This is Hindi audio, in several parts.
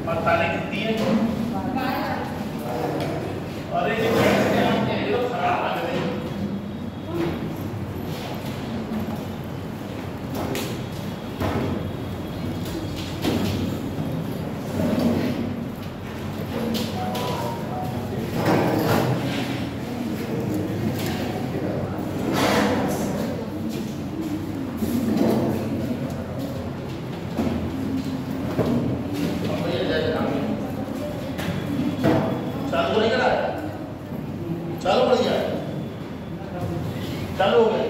और तारीख कितनी है? अरे ये कैसे आपके ये लोग खराब लग रहे हैं। चालू बढ़ गया, चालू हो गया।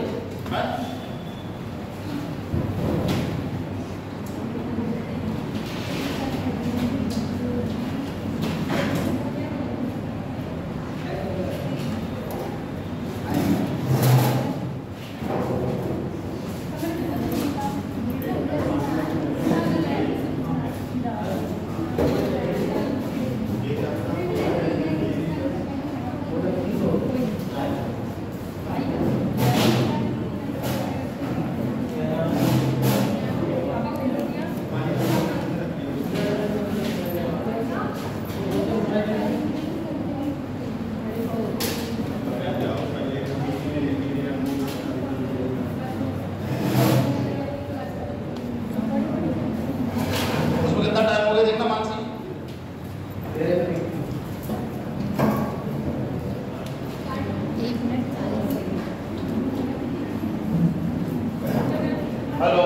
हेलो,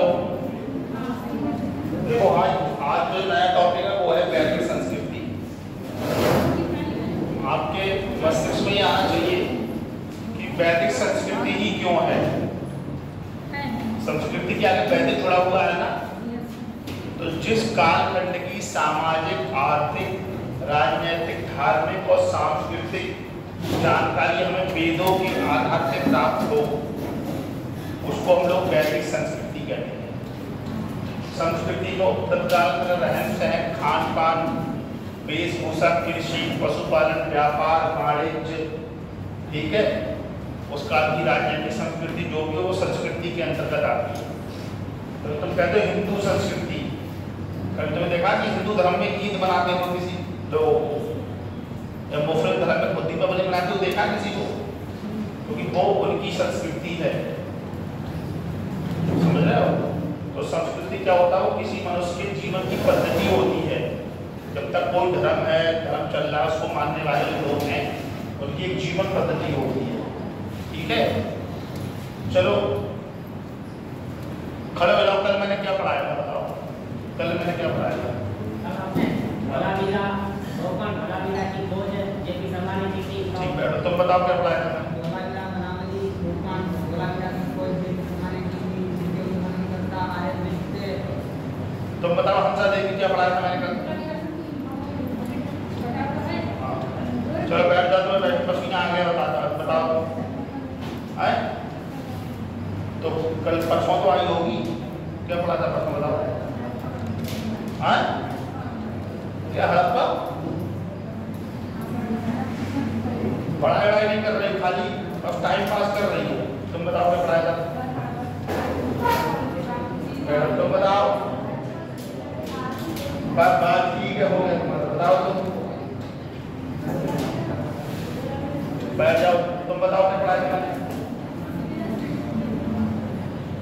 देखो आज जो नया टॉपिक है वो है वैदिक संस्कृति। आपके मस्तिष्क में आना चाहिए कि वैदिक संस्कृति ही क्यों है। संस्कृति के आगे वैदिक जुड़ा हुआ है ना, तो जिस कालखंड की सामाजिक, आर्थिक, राजनीतिक, धार्मिक और सांस्कृतिक जानकारी हमें वेदों के आधार से प्राप्त हो, उसको हम लोग वैदिक संस्कृति कहते हैं। संस्कृति को तत्काल में रहन सहन, खान पान, वेशभूषा, कृषि, पशुपालन, व्यापार, वाणिज्य, ठीक है, उस काल की राजनीतिक संस्कृति जो भी हो वो संस्कृति के अंतर्गत आती है। तो तुम कहते हो हिंदू संस्कृति, कभी तुमने देखा कि हिंदू धर्म में ईद मनाते हो किसी लोग, या मुस्लिम धर्म में खुद दीपावली मनाते हो देखा किसी को? क्योंकि वो उनकी संस्कृति है, समझ रहे हो? तो संस्कृति क्या होता है? वो किसी मनुष्य के जीवन की पद्धति होती है। जब तक कोई धर्म है, धर्म चल रहा है, उसको मानने वाले लोग हैं, उनकी एक जीवन पद्धति होती है, ठीक है। चलो खड़े हो जाओ। कल मैंने क्या पढ़ाया था बताओ? कल मैंने क्या पढ़ाया था? ठीक बैठो, तुम बताओ क्या पढ़ाया था? तुम बताओ हमसा देवी क्या पढ़ाया था मैंने कल? चलो बैठ जाओ, तुम्हें बैठ पसीना आ गया बताओ आए? तो कल परसों तो आई होगी, क्या पढ़ा था परसों बताओ? आए? क्या हड़प्पा? पढ़ाई वढ़ाई नहीं कर रही, खाली बस टाइम पास कर रही हो। तुम बताओ क्या पढ़ाया था? तुम बताओ। बात ठीक है, हो गया तुम्हारा, बताओ तुम। बैठ जाओ, तुम बताओ क्या पढ़ाया था?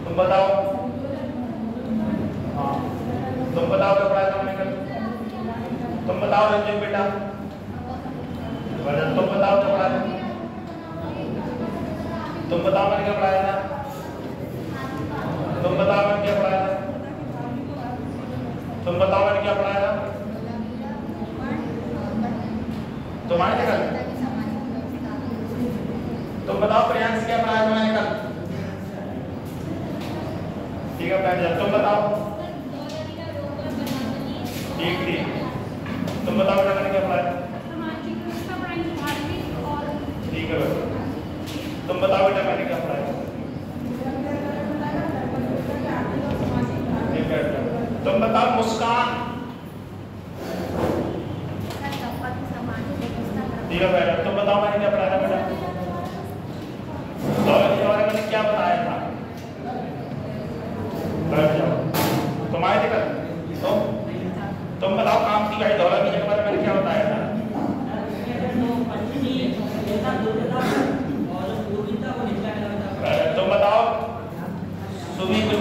तुम बताओ। हाँ, तुम बताओ क्या पढ़ाया था मैंने कल? तुम बताओ रंजन बेटा, तुम बताओ क्या पढ़ाया था? तुम बताओ मैंने क्या पढ़ाया था? तुम बताओ मैंने क्या पढ़ाया था? तुम बताओ मैंने क्या पढ़ाया था? तुम्हारे क्या कल? तुम बताओ प्रियांश क्या पढ़ाया था मैंने कल? ठीक है बैठ जाओ, तुम बताओ। ठीक ठीक, तुम बताओ बेटा मैंने क्या पढ़ाया? ठीक है बेटा, तुम बताओ बेटा मैंने क्या पढ़ाया? ठीक है, तुम बताओ मुस्कान। ठीक है बेटा, तुम बताओ मैंने क्या पढ़ाया था बेटा? दौलत के बारे में मैंने क्या बताया था? बैठ जाओ, तुम आए थे कल? तुम बताओ कामती का धौलावी के बारे में क्या बताया था? तुम बताओ, सुबह कुछ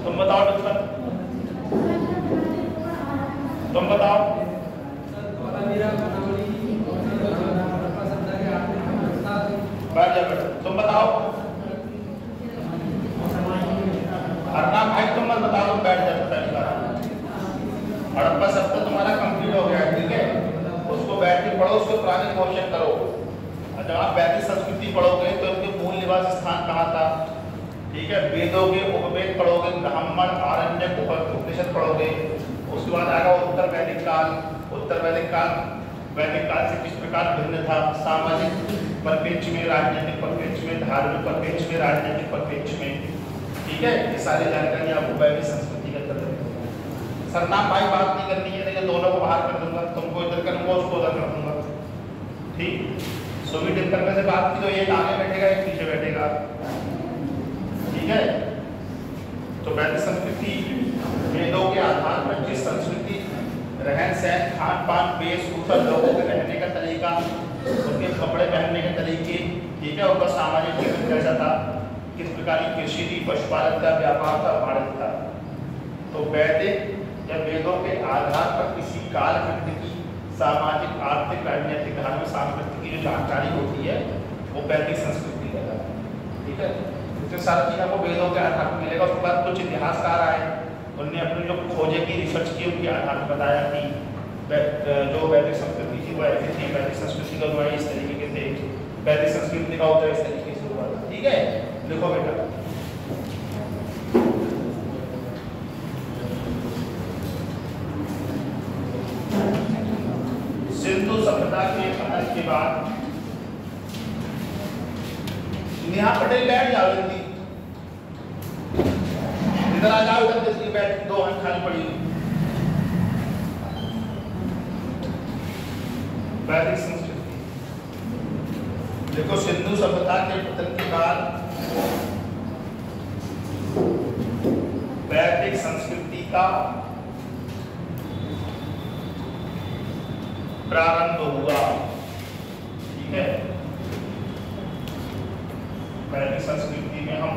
तुम बताओ, तुम बताओ। तुम बताओ हरनाम भाई, तुम मत बताओ, तुम बैठ जाओ पहली बार। हड़प्पा शब्द तुम्हारा कंप्लीट हो गया, ठीक है, उसको बैठ के पढ़ो, उसको पुराने क्वेश्चन करो। जब आप वैदिक संस्कृति पढ़ोगे तो इनके मूल निवास स्थान कहाँ था, ठीक है, वेदों के उपवेद पढ़ोगे, ब्राह्मण आरण्यक उपनिषद पढ़ोगे, उसके बाद आएगा उत्तर वैदिक काल। उत्तर वैदिक काल से किस प्रकार भिन्न था, सामाजिक परिप्रेक्ष्य में, राजनीतिक परिप्रेक्ष्य में, धार्मिक परिप्रेक्ष्य में, राजनीतिक परिप्रेक्ष्य में, ठीक है, ये सारी जानकारी आपको वैदिक संस्कृति के अंतर्गत। सरनाम भाई बात नहीं करनी है, नहीं दोनों को बाहर कर दूंगा, तुमको इधर करूंगा, उसको उधर कर दूंगा, ठीक। सुबह टिप्पण में से बात की तो एक आगे बैठेगा, एक पीछे बैठेगा, ठीक है। तो वैदिक संस्कृति वेदों के आधार पर जिस संस्कृति, रहन सहन, खान पान, वेशभूषा, लोगों के रहने का तरीका, उनके कपड़े पहनने के तरीके, ठीक है, उनका सामाजिक जीवन कैसा था, किस प्रकार की कृषि थी, पशुपालन का, व्यापार था, वाणिज्य था। तो वैदिक या वेदों के आधार पर किसी कालखंड की सामाजिक, आर्थिक, राजनीतिक, धार्मिक, सांस्कृतिक की जो जानकारी होती है वो वैदिक संस्कृति कहलाती है, ठीक है। इसमें सारा चीज आपको वेदों के आधार पर मिलेगा। उसके बाद कुछ इतिहासकार आए, उनने अपनी जो खोजें की, रिसर्च की, उनके आधार पर बताया कि जो वैदिक संस्कृति थी वो ऐसी थी, वैदिक संस्कृति का उदय इस तरीके के थे, वैदिक संस्कृति का उदय इस तरीके से हुआ, ठीक है। लिखो बेटा, सिंधु सभ्यता के पतन के बाद, नेहा पटेल बैठ जाओ जल्दी, इधर आ जाओ, इधर जल्दी बैठ, दो हाथ खाली पड़ी। वैदिक संस्कृति देखो, सिंधु सभ्यता के पतन के बाद वैदिक संस्कृति का प्रारंभ हुआ, ठीक है। वैदिक संस्कृति में हम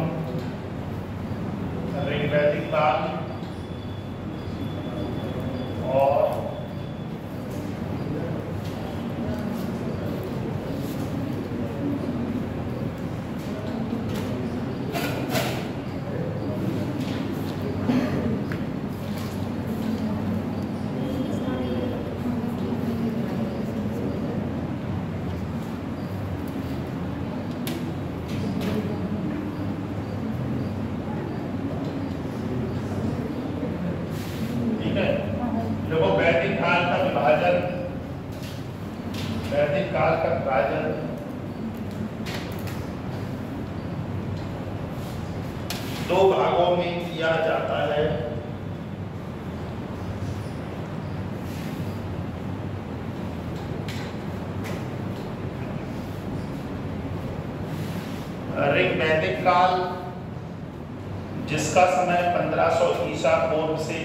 ऋग्वैदिक काल और दो भागों में किया जाता है। ऋग्वैदिक काल, जिसका समय 1500 ईसा पूर्व से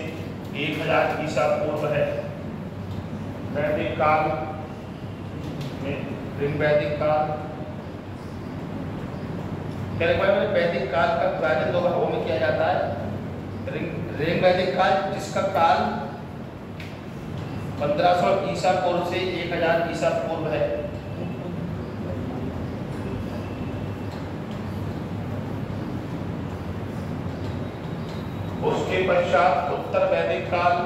1000 ईसा पूर्व है। वैदिक काल में ऋग्वैदिक काल, वैदिक काल का विभाजन दो भागों में किया जाता है। ऋग्वैदिक काल, जिसका काल 1500 ईसा पूर्व से 1000 ईसा पूर्व है। उसके पश्चात उत्तर वैदिक काल,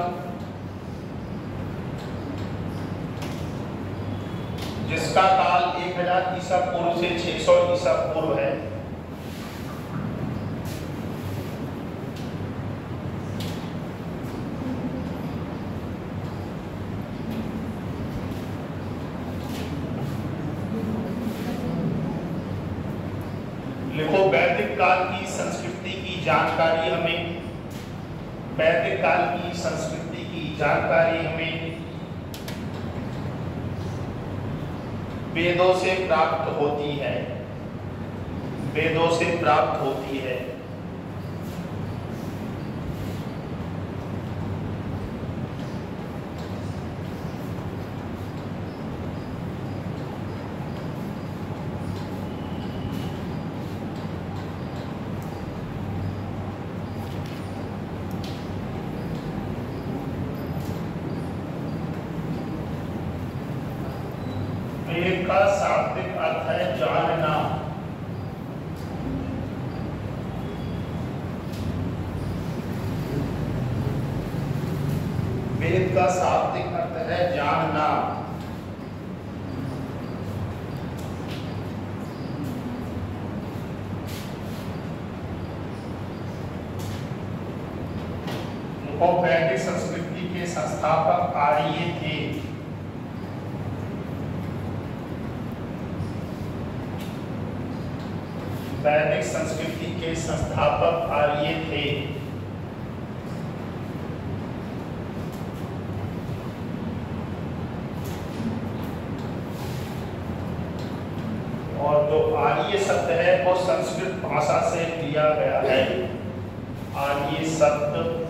जिसका काल 1000 ईसा पूर्व से 600 ईसा पूर्व है। लिखो, वैदिक काल की संस्कृति की जानकारी हमें, वैदिक काल की संस्कृति की जानकारी हमें वेदों से प्राप्त होती है, वेदों से प्राप्त होती है। वेद का शाब्दिक अर्थ है जानना। वैदिक संस्कृति के संस्थापक आर्य थे। वैदिक संस्कृति के संस्थापक आर्य थे। और जो आर्य शब्द है वो संस्कृत भाषा से लिया गया है। आर्य शब्द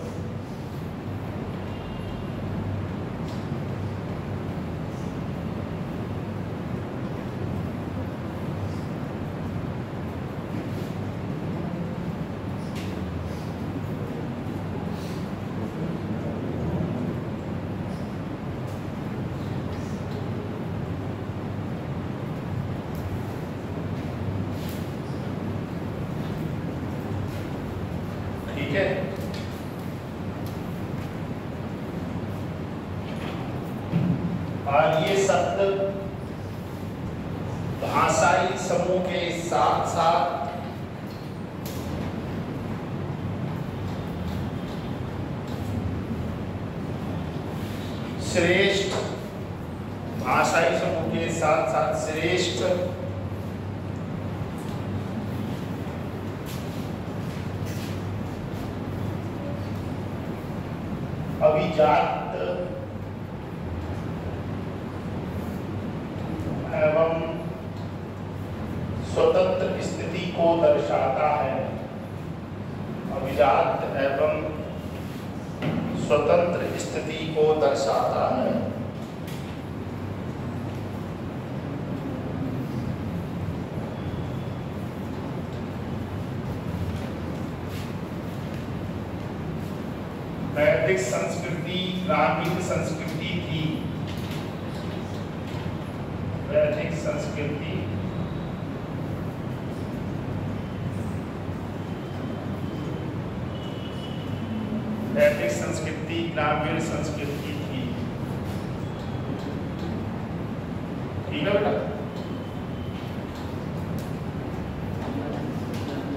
आर्य शब्द भाषाई समूह के साथ साथ श्रेष्ठ भाषाई समूह के साथ साथ श्रेष्ठ अभिजात एवं स्वतंत्र स्थिति को दर्शाता है। अभिजात एवं स्वतंत्र स्थिति को दर्शाता है। वैदिक संस्कृति ग्रामीण संस्कृति थी। वैदिक संस्कृति वैदिक संस्कृति ग्रामीण संस्कृति थी। ठीक है बेटा।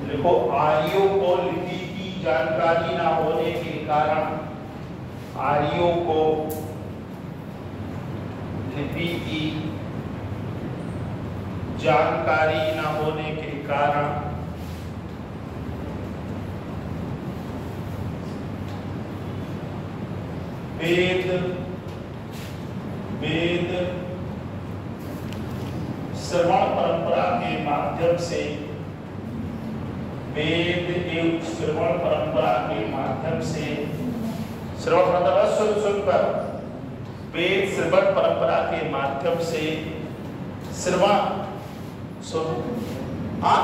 देखो आर्यों को लिपि की जानकारी ना होने के कारण आर्यों को लिपि की जानकारी ना होने के कारण वेद श्रवण परंपरा के माध्यम से वेद एवं श्रवण परंपरा के माध्यम से श्रवण परंपरा सुन पर वेद श्रवण परंपरा के माध्यम से श्रवण हाँ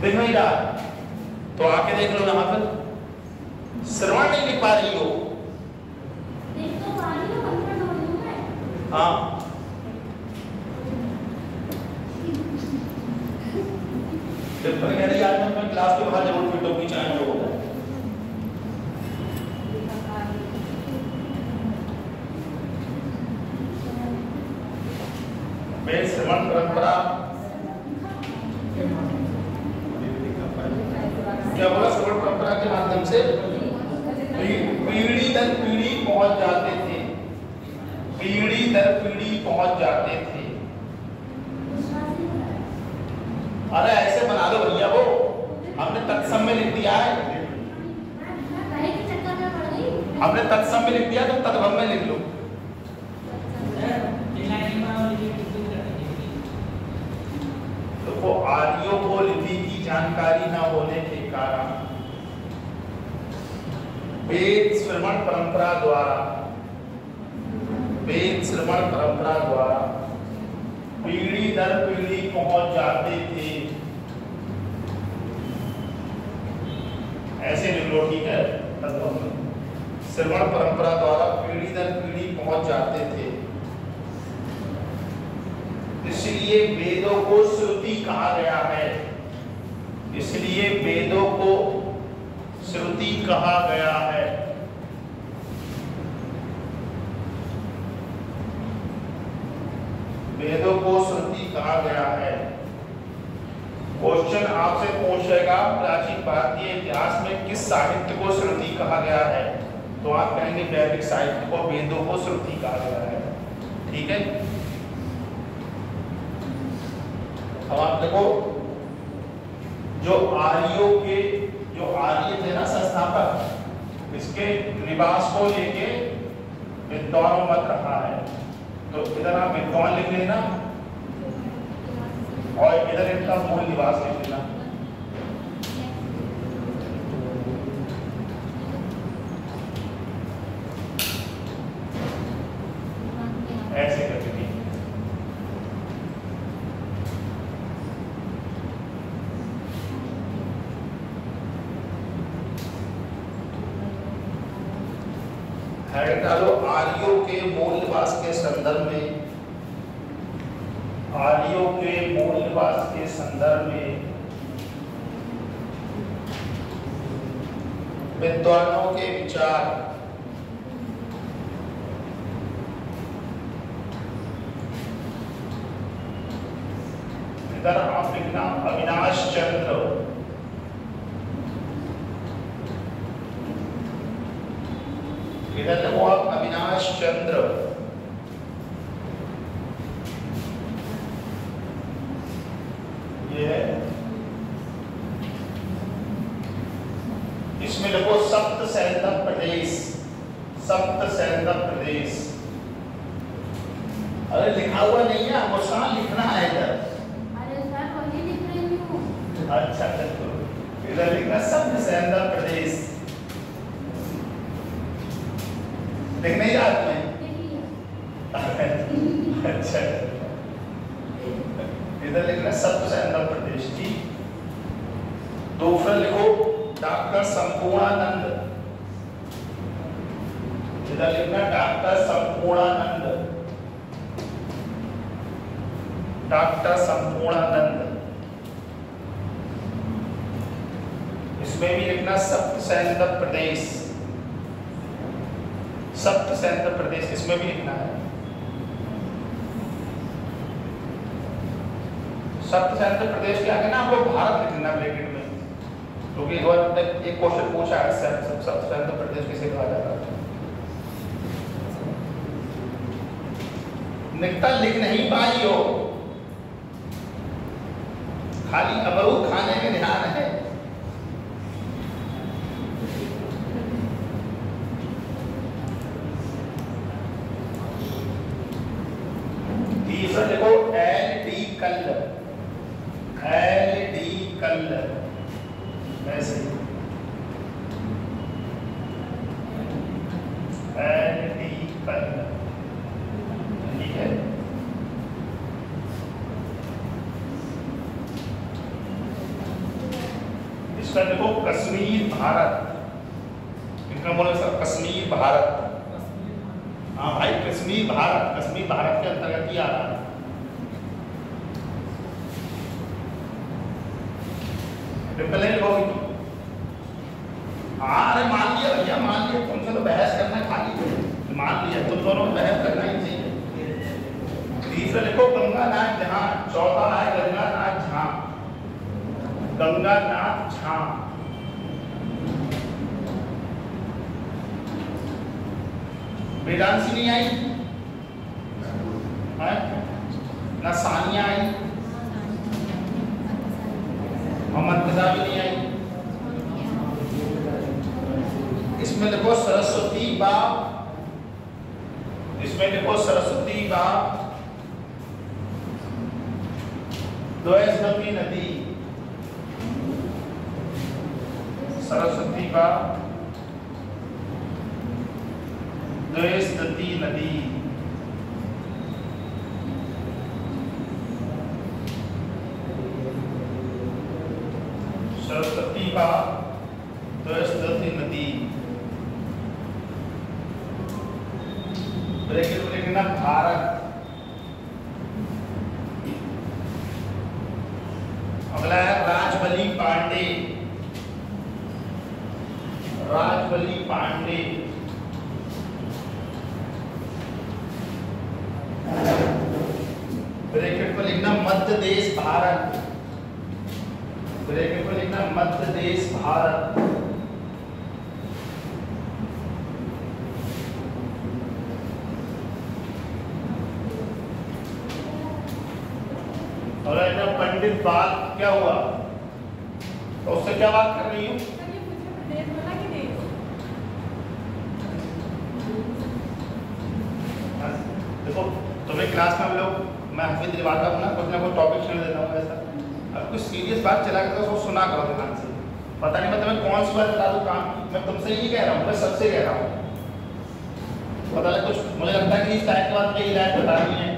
देख नहीं रहा तो आके देख लो यहाँ पर श्रवण नहीं लिख पा रही हो। हाँ आज मैं क्लास के बाहर जरूर फिट होगी चाहे लोग वेद श्रवण परंपरा क्या बोला? श्रवण परंपरा के माध्यम से पीढ़ी दर पीढ़ी पहुंच जाते थे। पीढ़ी दर पीढ़ी पहुंच जाते थे। अरे ऐसे बना लो भैया, वो हमने तत्सम में लिख दिया है। हमने तत्सम में लिख दिया तो तद्भव में लिख लो। तो आर्यों को लिपि की जानकारी न होने के कारण वेद श्रवण परंपरा द्वारा पीढ़ी दर पीढ़ी पहुंच जाते थे। ऐसे लिख लो, ठीक है। श्रवण परंपरा द्वारा पीढ़ी दर पीढ़ी पहुंच जाते थे। इसलिए वेदों को श्रुति कहा गया है। इसलिए वेदों को श्रुति कहा गया है। क्वेश्चन आपसे पूछेगा प्राचीन भारतीय इतिहास में किस साहित्य को श्रुति कहा गया है, तो आप कहेंगे वैदिक साहित्य को, वेदों को श्रुति कहा गया है। ठीक है, अब आप देखो जो आर्य थे ना संस्थापक, इसके निवास को लेके विद्वानों मत रहा है। तो इधर आप विद्वान लिख लेना और इधर इनका मूल निवास लिख लेना। ऐसे करके डालो आर्यों के मूल निवास के संदर्भ में, आर्यों के मूल निवास के संदर्भ में विद्वानों के विचार, इधर आप लिखना अविनाश चंद्र, इधर वो आप अविनाश चंद्र, ये है। इसमें लिखो सप्त सैंधव प्रदेश, सप्त सैंधव प्रदेश। अरे लिखा हुआ नहीं है, मुस्कान लिखना है इधर। अरे सर वही लिख रही हूँ। अच्छा चलो, इधर लिखना सप्त सैंधव प्रदेश। लिखने ही याद में अच्छा, इधर लिखना सप्त सैंधव प्रदेश जी। दूसरा लिखो डॉक्टर संपूर्णानंद, इधर लिखना डॉक्टर संपूर्णानंद, डॉक्टर संपूर्णानंद। इसमें भी लिखना सप्त सैंधव प्रदेश, सप्त सैंधव प्रदेश, इसमें भी लिखना है सप्त सैंधव प्रदेश के आगे ना आपको भारत लिखना ब्रैकेट में, क्योंकि एक क्वेश्चन पूछा है सप्त सैंधव प्रदेश किसे कहा जाता है। निकटा लिख नहीं पाई हो, खाली अमरूद खाने में ध्यान है। तीसरा देखो एल डी कल्ल, एल डी कल्ल, ऐसे एल डी कल्ल, ठीक है। इसका देखो कश्मीर भारत, इनका बोले सर कश्मीर भारत। हाँ भाई कश्मीर भारत, कश्मीर भारत के अंतर्गत ही आ रहा है। अरे मान लिया भैया, मान लिया, तुमसे तो बहस करना खाली, मान लिया तुम दोनों में बहस करना ही चाहिए। तीसरा लिखो गंगानाथ झा, चौथा है गंगानाथ झा, गंगानाथ झा। वेदांशी नहीं आई है ना, सानिया आई, मोहम्मद रजा भी नहीं आई। इसमें देखो सरस्वती बा, इसमें देखो सरस्वती बा, द्वैस्वती नदी, सरस्वती बा, द्वैस्वती नदी। सरस्वती बा, द्वैस्वती नदी। ब्रैकेट में लिखना भारत। अगला है राजबली पांडे, राजबली पांडे। ब्रैकेट में लिखना मध्य देश भारत, ब्रैकेट में लिखना मध्य देश भारत। और एकदम पंडित बाल क्या हुआ, तो उससे क्या बात कर रही हूँ? देखो तुम्हें क्लास में हम लोग, मैं हाफिज दिलवाता हूँ ना कुछ टॉपिक चुन देता हूँ ऐसा। अब कुछ सीरियस बात चला करता है उसको सुना करो ध्यान से। पता नहीं मैं तुम्हें कौन सी बात बता दूँ काम की, मैं तुमसे ही नहीं कह रहा हूँ, मैं सबसे कह रहा हूँ। पता नहीं कुछ मुझे लगता है कि इस टाइप के बाद मेरी लाइफ बतानी है,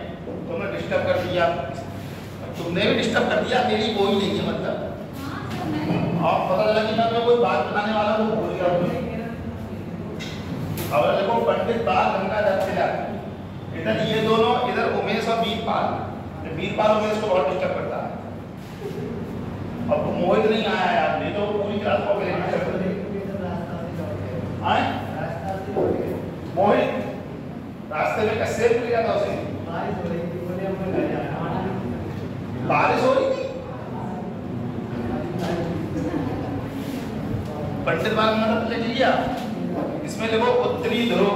तुमने डिस्टर्ब कर दिया, तुमने भी डिस्टर्ब कर दिया, मेरी कोई नहीं है मतलब। और पता चला कि मैं कोई बात बताने वाला वो भूल गया। और देखो पंडित बाल गंगाधर तिलक, इधर ये दोनों, इधर उमेश और वीरपाल, वीरपाल उमेश को बहुत डिस्टर्ब करता है। अब मोहित नहीं आया है, आप नहीं तो पूरी क्लास को डिस्टर्ब कर मोहित रास्ते में कैसे मिल गया था उसे? बारिश हो रही थी। पंडित बाल मतलब ले लिया, इसमें देखो उत्तरी ध्रुव,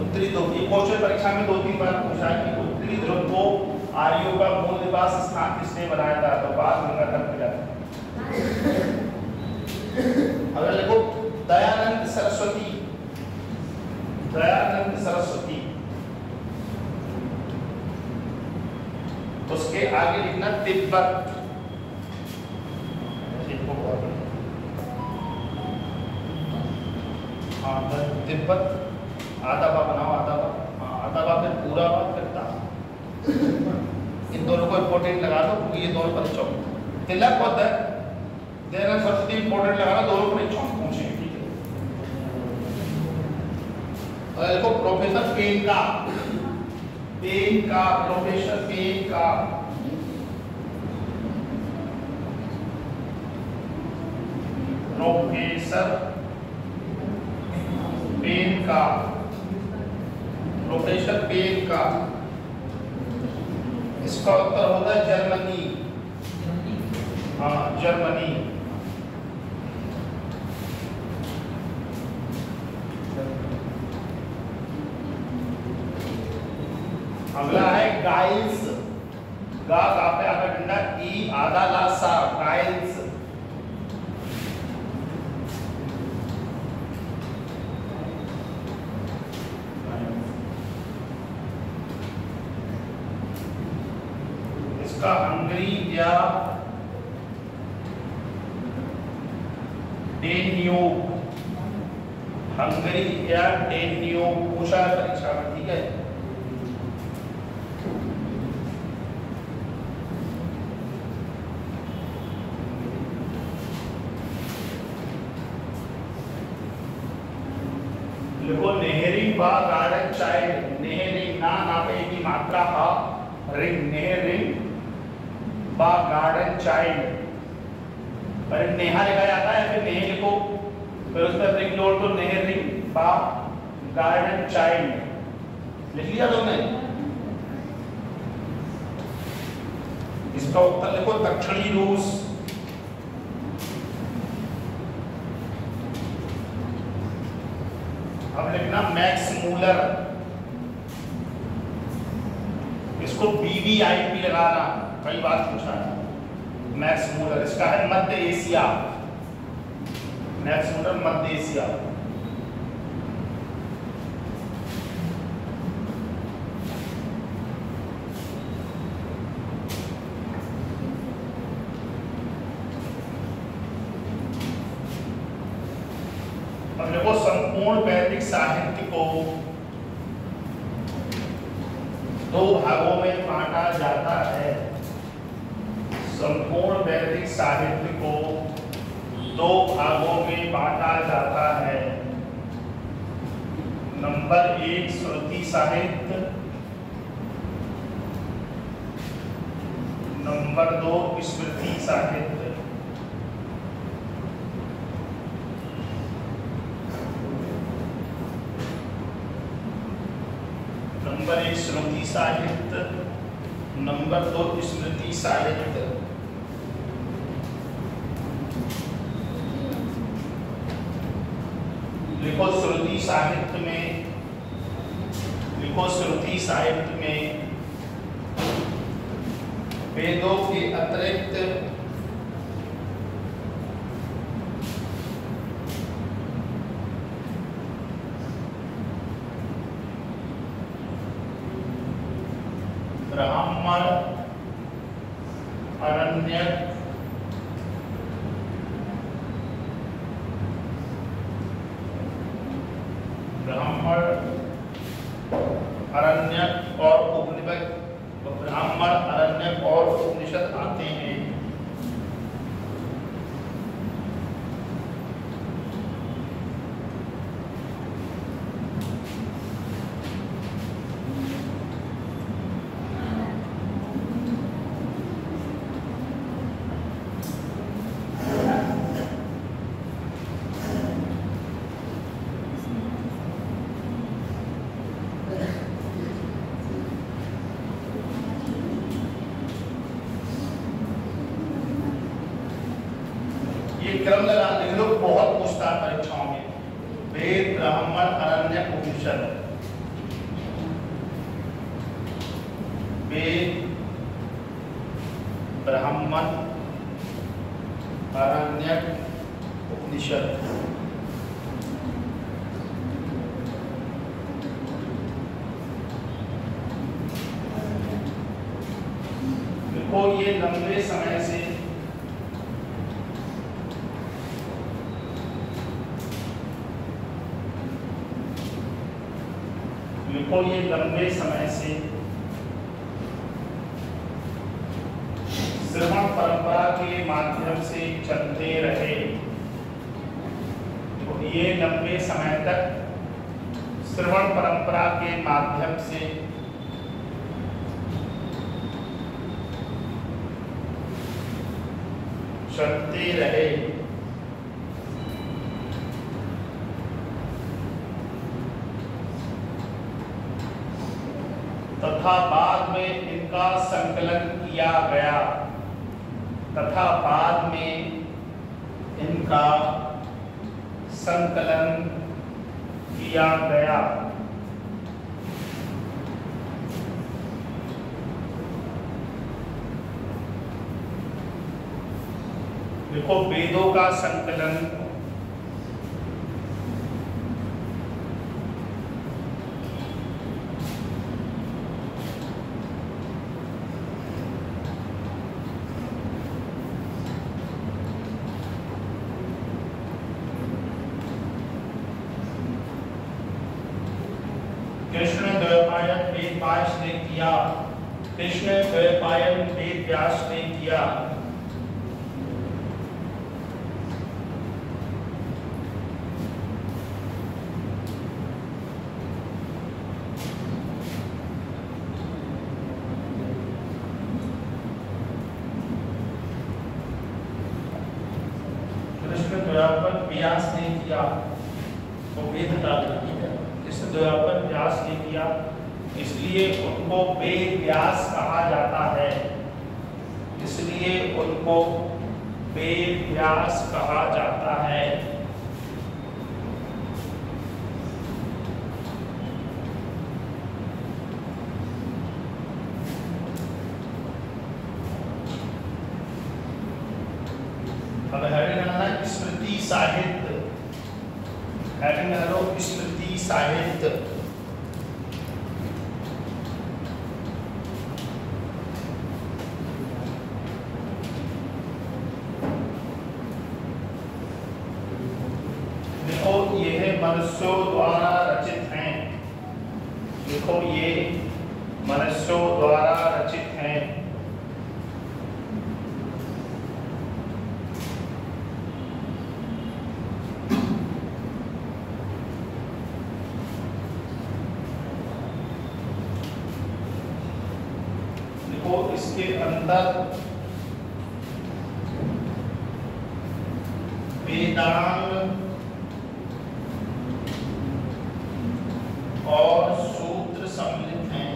उत्तरी ध्रुव ये क्वेश्चन परीक्षा में 2-3 बार पूछा है कि उत्तरी ध्रुव को आर्यों का मूल निवास स्थान किसने बनाया था? तो बाल गंगाधर तिलक। अगर देखो दयानंद सरस्वती, दयानंद सरस्वती, उसके आगे लिखना तिब्बत। हाँ तिब्बत, आधा बा बनाओ, आधा बा, हाँ आधा बा, फिर पूरा बा, फिर ता। इन दोनों को इंपोर्टेंट लगा दो क्योंकि ये दोनों परीक्षाओं तिलक और दयानंद सरस्वती इंपोर्टेंट लगा दो, दोनों परीक्षाओं में पूछेंगे, ठीक है। और देखो प्रोफेसर पेन का, पेन का, प्रोफेसर पेन का, प्रोफेसर पेन का, प्रोफेसर पेन का, इसका उत्तर होगा जर्मनी। हाँ जर्मनी। अगला है गाइल्स, गा पे आधा डंडा, ई आधा ला सा, गाइल्स। हंगरी या डेन्यूब, हंगरी या डेन्यूब पूछा है परीक्षा में, ठीक है। देखो नेहरिंग बा गार्डन चाइल्ड, नेहरिंग ना पे की मात्रा हा, रिंग, नेहरिंग बा गार्डन चाइल्ड। पर नेहा लिखा जाता है, फिर नेह लिखो, फिर उस पर रिंग जोड़ दो, नेहरिंग बा गार्डन चाइल्ड। लिख लिया तुमने? इसका उत्तर लिखो दक्षिणी रूस। अब लिखना मैक्स मूलर, इसको BBIP लगाना, कई बार पूछा है। मैक्स मूलर, इसका है मध्य एशिया, मैक्स मूलर मध्य एशिया। अब देखो संपूर्ण वैदिक साहित्य को 2 भागों में बांटा जाता है। संपूर्ण वैदिक साहित्य को 2 भागों में बांटा जाता है। नंबर 1 श्रुति साहित्य, नंबर 2 स्मृति साहित्य। नंबर 1 श्रुति साहित्य, नंबर 2 स्मृति साहित्य। लिखो श्रुति साहित्य में, लिखो श्रुति साहित्य में वेदों के अतिरिक्त ब्राह्मण, अरण्यक, ब्राह्मण, अरण्यक और उपनिषद, ब्राह्मण, अरण्यक और उपनिषद आते हैं। क्रम लगा लिख लो, बहुत पूछता है परीक्षाओं में। वेद, ब्राह्मण, अरण्यक, उपनिषद। वेद, ब्राह्मण, अरण्यक, उपनिषद। देखो ये लंबे समय से ये लंबे समय से श्रवण परंपरा के माध्यम से चलते रहे। तो ये लंबे समय तक श्रवण परंपरा के माध्यम से चलते रहे। तथा बाद में इनका संकलन किया गया, तथा बाद में इनका संकलन किया गया। देखो वेदों का संकलन कृष्ण द्वैपायन वेद व्यास ने किया। कृष्ण द्वैपायन वेद व्यास ने किया। कृष्ण द्वैपायन व्यास ने किया तो वेद का द्वैपायन व्यास ने किया, इसलिए उनको वेद व्यास कहा जाता है। इसलिए उनको वेद व्यास कहा जाता है। अब हेडिंग है स्मृति साहित्य। हेडिंग है स्मृति साहित्य। देखो ये मनुष्यों द्वारा रचित हैं। देखो ये मनुष्यों द्वारा रचित हैं। इसके अंदर वेदांग और सूत्र सम्मिलित हैं।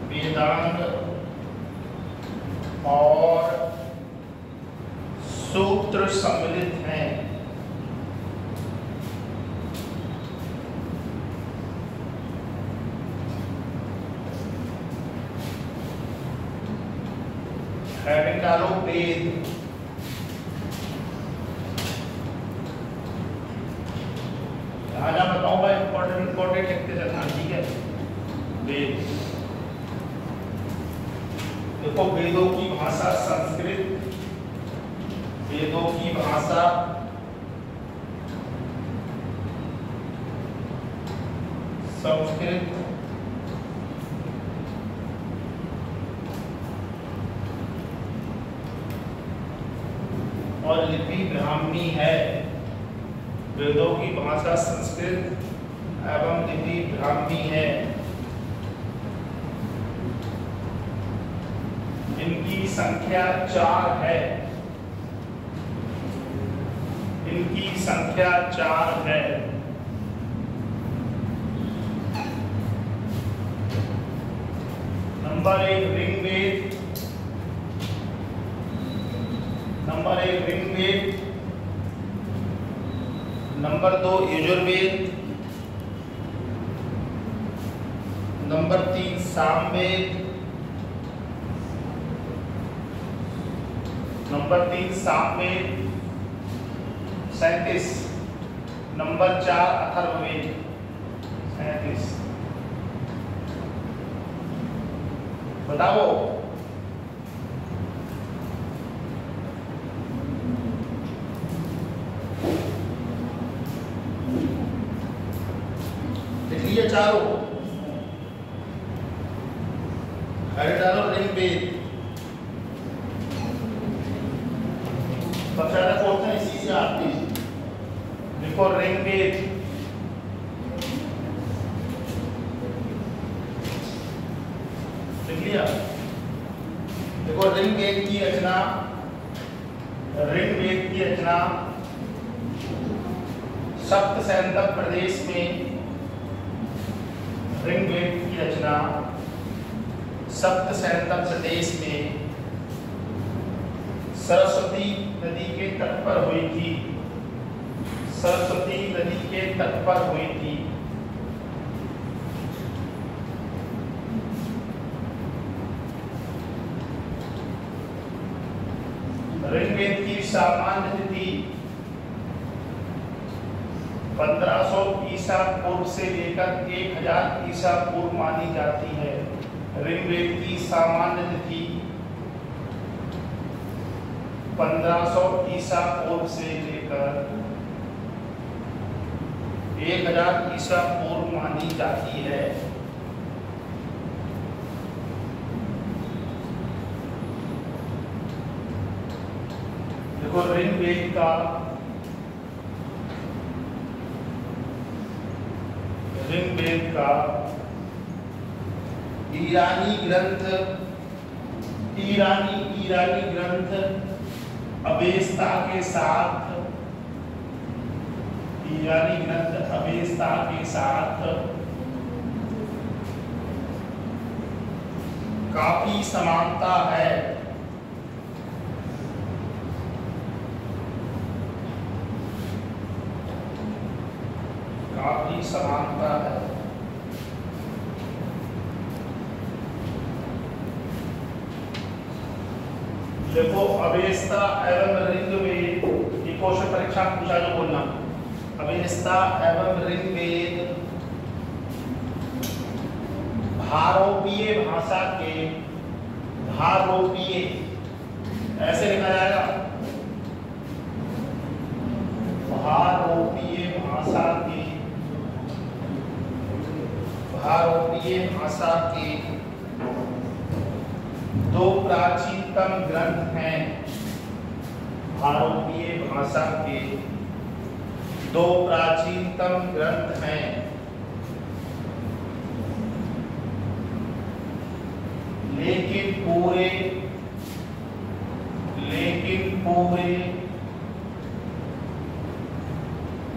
वेदांग और सूत्र सम्मिलित हैं। हेडिंग डालो वेद। जहाँ बताऊँ भाई इंपॉर्टेंट लिखते चलना, ठीक है। वेद, देखो वेदों की भाषा संस्कृत, वेदों की भाषा संस्कृत, और लिपि ब्राह्मी है। वेदों की भाषा संस्कृत एवं लिपि ब्राह्मी है। इनकी संख्या 4 है। इनकी संख्या 4 है। Number 1 Rigveda, number 1 Rigveda, number 2 Yajurveda, number 3 Samaveda, number 3 Samaveda 37, number 4 Atharvaveda 37। बताओ लिखिए चारों। अरे डालो ऋग्वेद, सबसे ज्यादा क्वेश्चन इसी से आते हैं। देखो ऋग्वेद, लिख लिया। देखो ऋग्वेद की रचना, ऋग्वेद की रचना सप्तसैंतक प्रदेश में, ऋग्वेद की रचना सप्तसैंतक प्रदेश में सरस्वती नदी के तट पर हुई थी। सरस्वती नदी के तट पर हुई थी। ऋग्वेद की सामान्य तिथि 1500 ईसा पूर्व से लेकर 1000 ईसा पूर्व मानी जाती है। ऋग्वेद की सामान्य तिथि 1500 ईसा पूर्व से लेकर 1000 ईसा पूर्व मानी जाती है। देखो ऋग्वेद का ईरानी ग्रंथ अवेस्ता के साथ, ईरानी ग्रंथ अवेस्ता के साथ काफी समानता है। काफी समानता है। देखो अवेस्ता एवं ऋग्वेद, ये क्वेश्चन परीक्षा पूछा जो बोलना, अवेस्ता एवं ऋग्वेद भारोपीय भाषा के, भारोपीय ऐसे लिखा जाएगा, भारोपीय भाषा के, भारोपीय भाषा के दो प्राचीनतम ग्रंथ हैं। भारोपीय भाषा के दो प्राचीनतम ग्रंथ हैं। लेकिन पूरे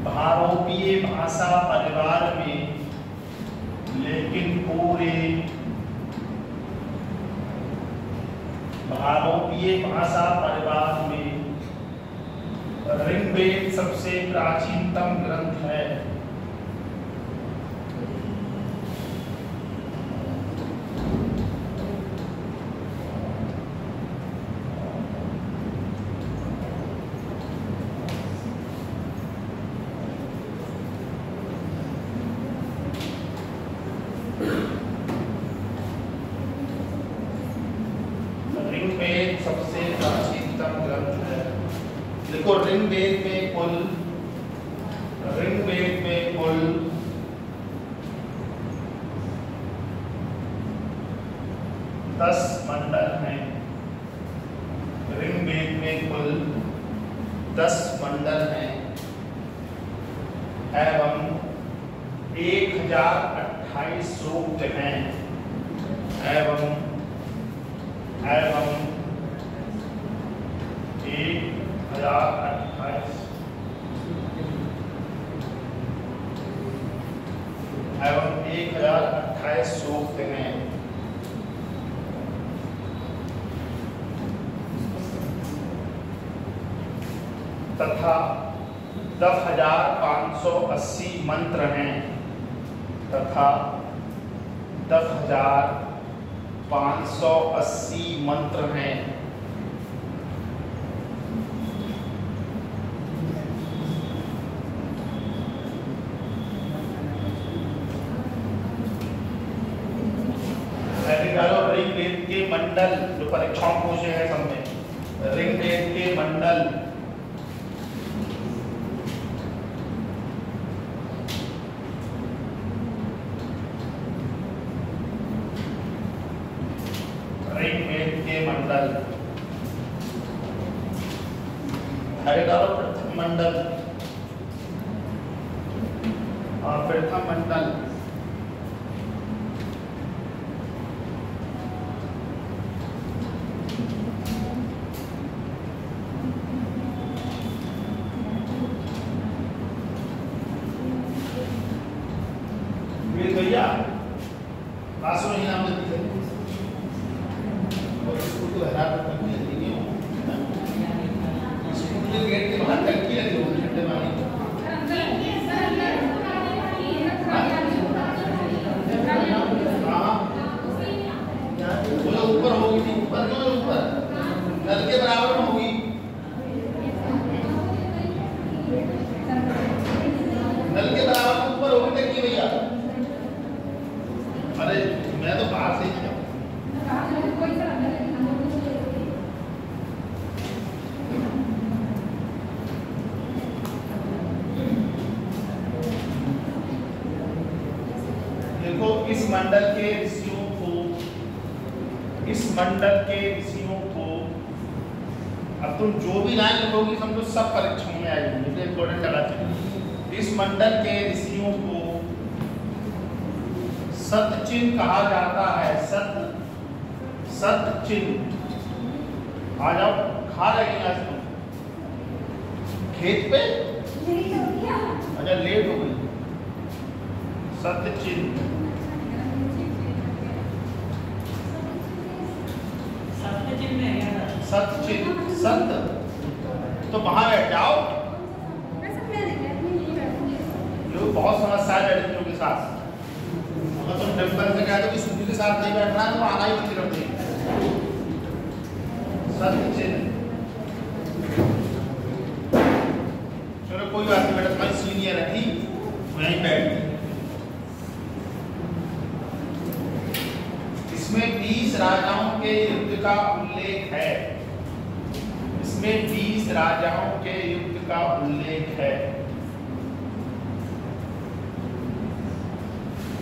भारोपीय भाषा परिवार में, लेकिन पूरे भारोपीय भाषा परिवार में ऋग्वेद सबसे प्राचीनतम ग्रंथ है। सबसे प्राचीनतम ग्रंथ है। देखो ऋग्वेद में कुल 10 मंडल हैं। ऋग्वेद में कुल 10 मंडल हैं एवं 1028 सूक्त हैं एवं 1028 सूक्त हैं तथा 10,580 मंत्र हैं तथा 10,580 मंत्र हैं। ऋग्वेद के मंडल जो परीक्षाओं पूछे हैं सब में, ऋग्वेद के मंडल प्रथम मंडल और प्रथम मंडल भैया आसो ही नाम देते हैं और इसको तो हैरान करने नहीं हो इसको गेट के बाहर टंकी लगी होगी ठंडे पानी बोलो ऊपर होगी थी ऊपर क्यों ऊपर नल के बराबर में होगी नल के बराबर में ऊपर होगी टंकी भैया। अरे मैं तो बाहर से ही किया देखो इस मंडल के ऋषियों को अब तुम जो भी लाइन लिखोगी समझो सब परीक्षाओं में आएगी तो इम्पोर्टेंट लगा चाहिए। इस मंडल के ऋषियों को सतचिन्ह कहा जाता है। सतचिन्ह आ जाओ खा रहे आज तुम खेत पे अच्छा लेट हो गई। सतचिन्ह सतचिन्ह सत तो वहां बैठ जाओ। जो बहुत समस्या है लड़कियों के साथ अगर तुम टेम्पल से कहते हो कि सूजी के साथ नहीं बैठना है तो आना ही बंद कर देंगे। सतचिन्ह चलो कोई बात नहीं बेटा तुम्हारी सीनियर है ठीक वहीं बैठ। इसमें 20 राजाओं के युद्ध का उल्लेख है। इसमें 20 राजाओं के युद्ध का उल्लेख है।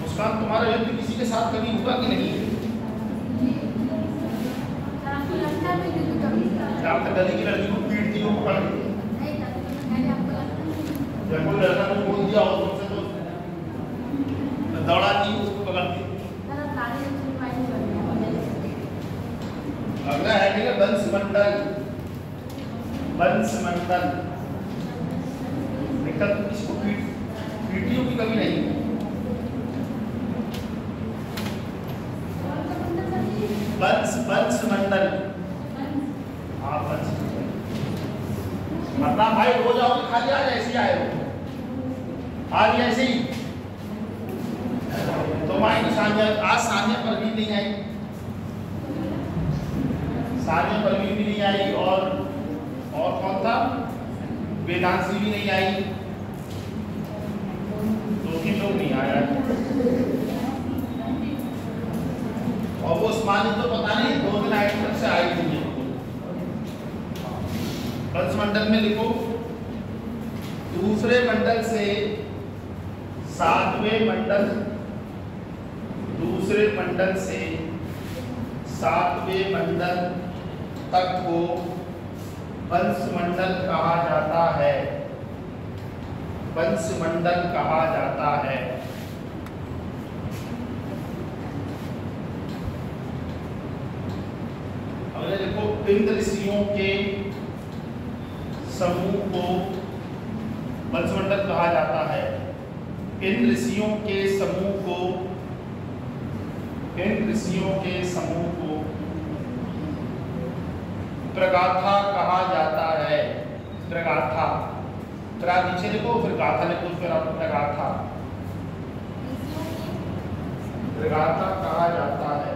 मुस्कान तुम्हारा युद्ध किसी के साथ कभी हुआ कि नहीं? आप तो गली की लड़की को पीटती हो पकड़ के जब कोई लड़का को बोल दिया हो तुमसे तो दौड़ाती उसको पकड़ती। अगला है कि वंश मंडल देखा तुम किसको पीटियों की कमी नहीं। वंश मंडल हाँ वंश मतलब भाई रोज आओ खाली आज ऐसे ही आए हो आज ऐसे ही तो माई सानिया आज सानिया परवीन नहीं आई। सानिया परवीन भी नहीं आई और कौन था वेदांशी भी नहीं आई। 2-3 लोग नहीं आया और वो उस्मानी तो पता नहीं 2 दिन आए तक से आई थी वंश मंडल में लिखो दूसरे मंडल से सातवें मंडल, दूसरे मंडल से सातवें मंडल तक को वंश मंडल कहा जाता है, वंश मंडल कहा जाता है। अगले देखो इंद्र ऋषियों के समूह को वंशमंडल कहा जाता है। इन ऋषियों के समूह को, इन ऋषियों के समूह को प्रगाथा कहा जाता है। प्रगाथा, त्रा नीचे लिखो फिर गाथा लिखो, फिर आप प्रगाथा, प्रगाथा कहा जाता है।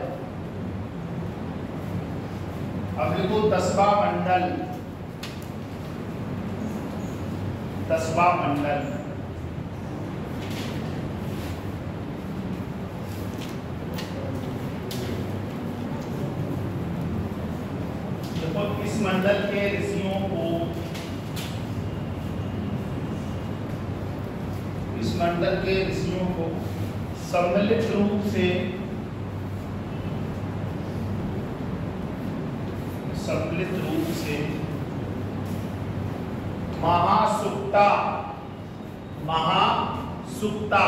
अब लिखो 10वां मंडल, 10वां मंडल। देखो इस मंडल के ऋषियों को, इस मंडल के ऋषियों को सम्मिलित रूप से, सम्मिलित रूप से महासुक्ता, महासुक्ता,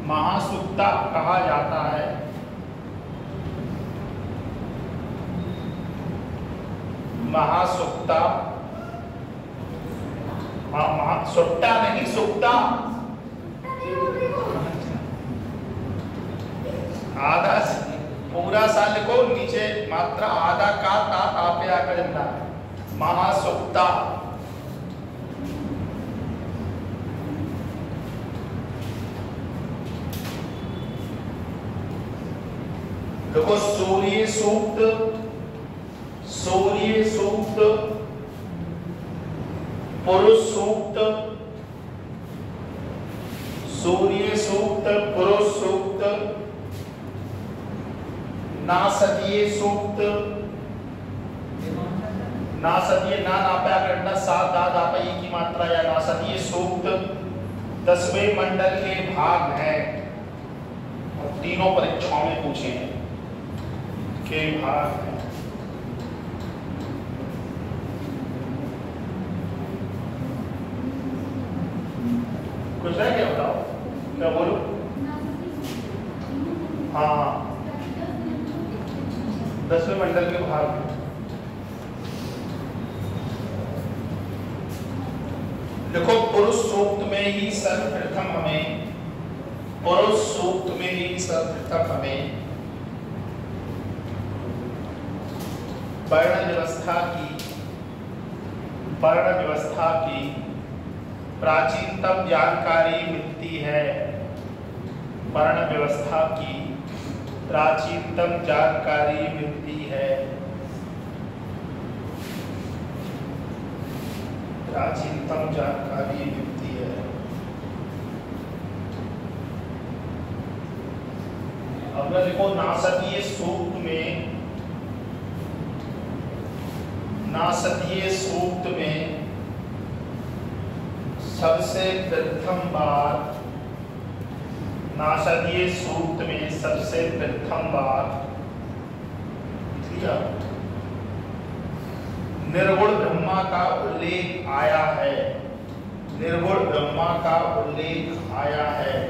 महासुक्ता कहा जाता है। महासुक्ता, सुट्टा नहीं सुक्ता, आधा पूरा सा लिखो, नीचे मात्रा आधा का तात आपे आकर जमना, महासुक्ता। देखो सूर्य सूक्त, सूर्य सूक्त, पुरुष सूक्त, सूर्य सूक्त, पुरुष सूक्त, नासदीय सूक्त, नासदीय ना नापया करना, सात दाद आपा की मात्रा या नासदीय सूक्त 10वें मंडल के भाग है और तीनों परीक्षाओं में पूछे हैं के भाग है। कुछ है क्या बताओ, क्या बोलो? हाँ 10वें मंडल के भाग में। देखो पुरुष सूक्त में ही सर्वप्रथम हमें, पुरुष सूक्त में ही सर्वप्रथम हमें वर्ण व्यवस्था की, वर्ण व्यवस्था की प्राचीनतम जानकारी मिलती है। वर्ण व्यवस्था की प्राचीनतम जानकारी मिलती है, प्राचीनतम जानकारी मिलती है। अब देखो नासदीय सूक्त में, नासदीय सूक्त में सबसे प्रथम बार, नासदीय सूक्त में सबसे प्रथम बार निर्गुण ब्रह्मा का उल्लेख आया है, निर्गुण ब्रह्मा का उल्लेख आया है।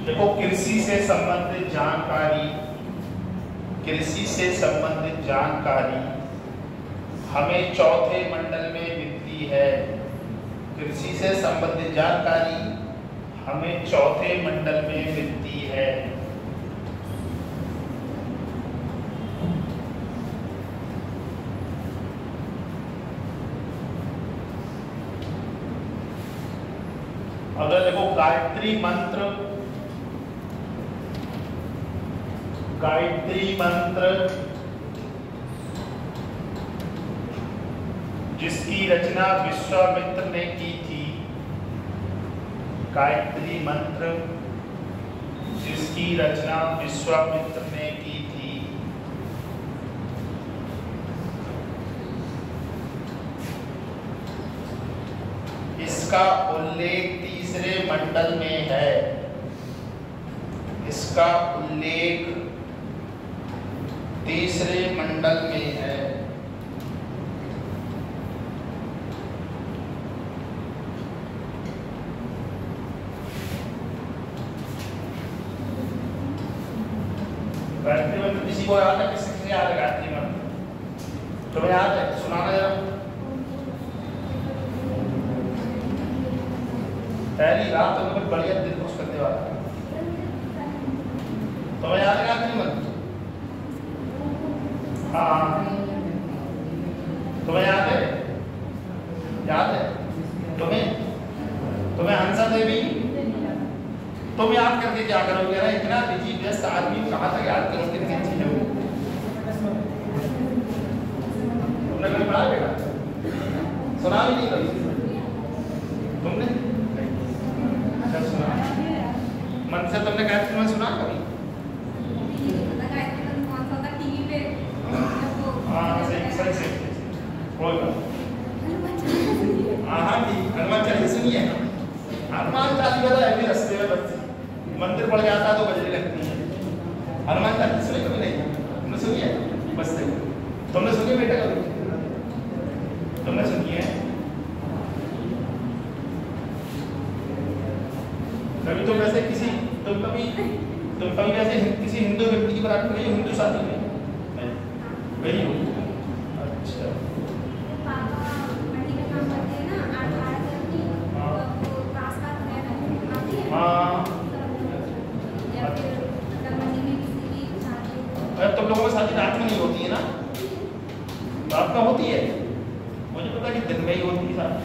देखो कृषि से संबंधित जानकारी, कृषि से संबंधित जानकारी हमें चौथे मंडल में मिलती है। कृषि से संबंधित जानकारी हमें चौथे मंडल में मिलती है। अगर देखो गायत्री मंत्र, गायत्री मंत्र जिसकी रचना विश्वामित्र ने की थी, गायत्री मंत्र जिसकी रचना विश्वामित्र ने की थी। इसका उल्लेख तीसरे मंडल में है। इसका उल्लेख तीसरे मंडल में है। गायत्री मंत्र किसी को याद है? किसी याद है गायत्री मंत्र? तुम्हें याद है? सुनाना जरा। पहली रात तो बहुत बढ़िया दिन खुश करने वाला है। तुम्हें याद है गायत्री मंत्र? हाँ, तुम्हें याद है? याद है तुम्हें हंसा देवी? तुम याद करके क्या करोगे ना? इतना बिजी व्यस्त आदमी कहाँ तक याद करोगे इतनी चीजें? तुमने कभी पढ़ा बेटा? सुना भी नहीं कभी तुमने? अच्छा सुना मन से? तुमने गायत्री मंत्र सुना कभी? हाँ सही कोई बात। हाँ जी, हनुमान चालीसा सुनिए। हनुमान चालीसा है भी रास्ते में बस मंदिर पड़ जाता है तो बजने लगती है। हनुमान चालीसा सुनी कभी नहीं? तुमने सुनी है? बस तुमने सुनी बेटा कभी? तुमने सुनी है? कभी तुम वैसे तुम कभी वैसे किसी हिंदू व्यक्ति की बारात में हिंदू शादी में गई हो? अच्छा हाँ, तुम लोगों की शादी रात में नहीं होती है ना? रात में होती है? मुझे पता कि दिन में ही होती है शादी।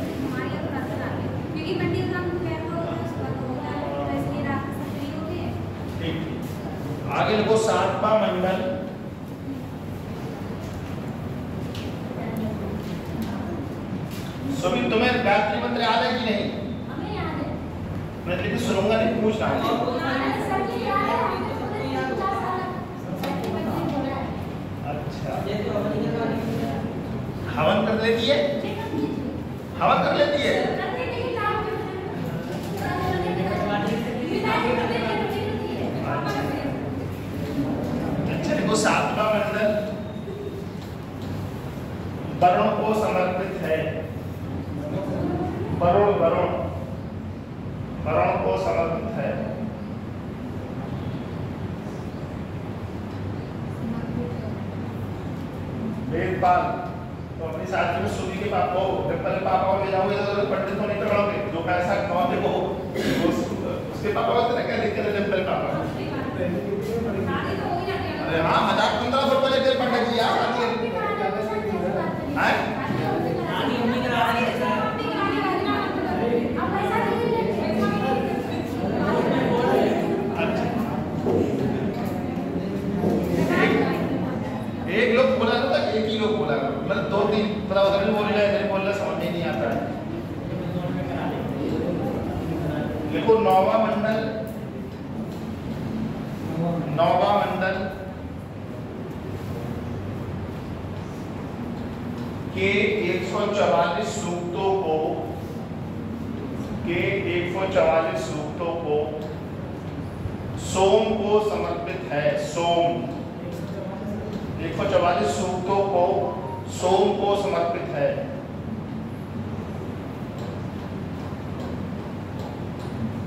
आगे लिखो सातवां मंडल। सभी तुम्हें गायत्री मंत्र याद है कि नहीं? हमें याद है। मैं लेकिन सुनूंगा नहीं, पूछ रहा हूँ। अच्छा हवन कर लेती है? हवन कर लेती है? अच्छा देखो सातवां मंडल वरुण को समर्पित है। वरुण को समर्पित है। वेदपाल तो अपनी साथी में सूर्य के पापा हो, डिम्पल के पापा को ले जाओगे तो पंडित को नहीं करवाओगे। जो पैसा कमाओगे वो उसके पापा को क्या लिखते हैं? डिम्पल पापा। अरे हाँ, 1500 रुपए लेते पंडित जी यार। एक लोग बोला था, एक ही लोग बोला, मतलब 2-3 पता उधर भी बोल रहा है, इधर बोल रहा, समझ नहीं आता है। देखो नौवां मंडल के 144 सूक्तों को सोम को समर्पित है। सोम 144 सूक्तों को सोम को समर्पित है।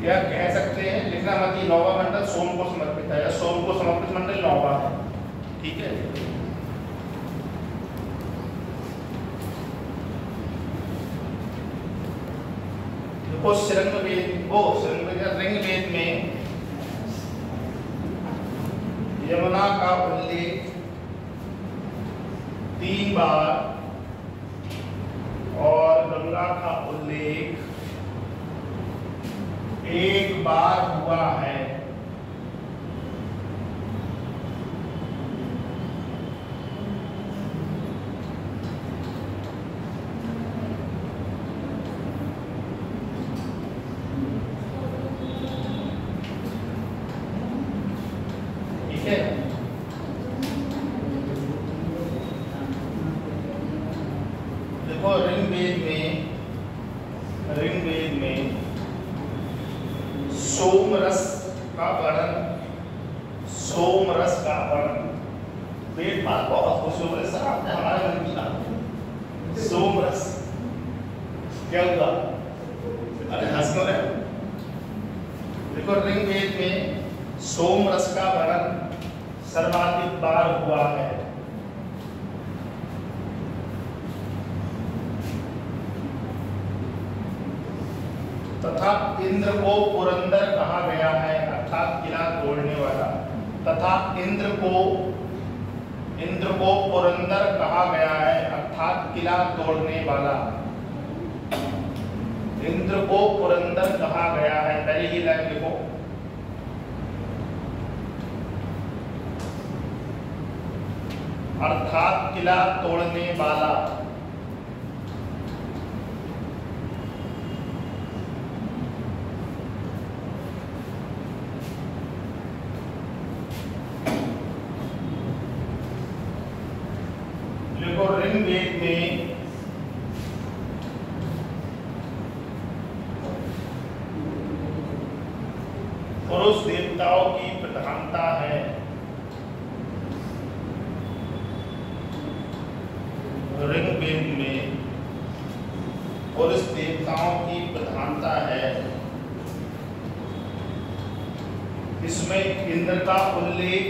या कह सकते हैं, लिखना मत कि नौवां मंडल सोम को समर्पित है, या सोम को समर्पित मंडल नौवां है। ठीक है। देखो ऋग्वेद में यमुना का उल्लेख 3 बार और गंगा का उल्लेख 1 बार हुआ है। ऋग्वेद में सोमरस का वर्णन, सोमरस का वर्णन, पेट बात बहुत खुश हो रहे सर, आपने हमारे मन की बात। सोमरस क्या हुआ? अरे हंस क्यों रहे? देखो ऋग्वेद में सोमरस का वर्णन सर्वाधिक बार हुआ है। तथा इंद्र को पुरंदर कहा गया है, अर्थात किला तोड़ने वाला। तथा इंद्र को पुरंदर कहा गया है, अर्थात किला तोड़ने वाला। इंद्र को पुरंदर कहा गया है, पहले ही लाइन लिखो। अर्थात किला तोड़ने वाला। देखो ऋग्वेद में पुरुष देवताओं की प्रधानता है। ऋग्वेद में पुरुष देवताओं की प्रधानता है। इसमें इंद्र का उल्लेख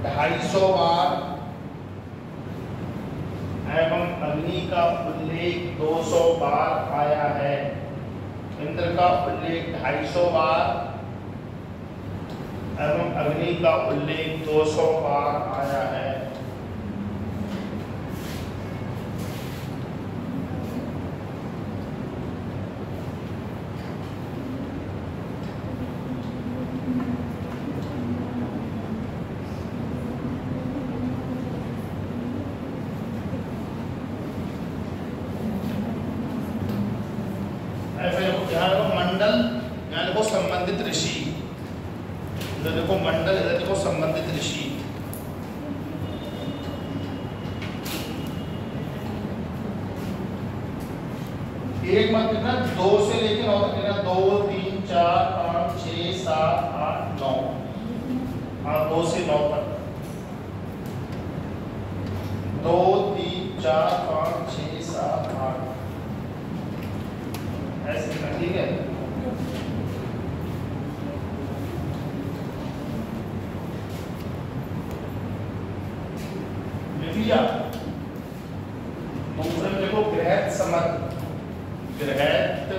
250 बार एवं अग्नि का उल्लेख 200 बार आया है। इंद्र का उल्लेख 250 बार एवं अग्नि का उल्लेख 200 बार आया है। मंडल यहाँ देखो संबंधित ऋषि, इधर देखो मंडल, इधर देखो संबंधित ऋषि। एक मत लिखना, 2 से लेकर 9 तक लिखना। 2 3 4 5 6 7 8 9। हाँ 2 से 9 तक। 2 3 4 5 6 7 8 ऐसे लिखना, ठीक है। लिखिए दूसरे में देखो गृहस्थ समर्थ, गृहस्थ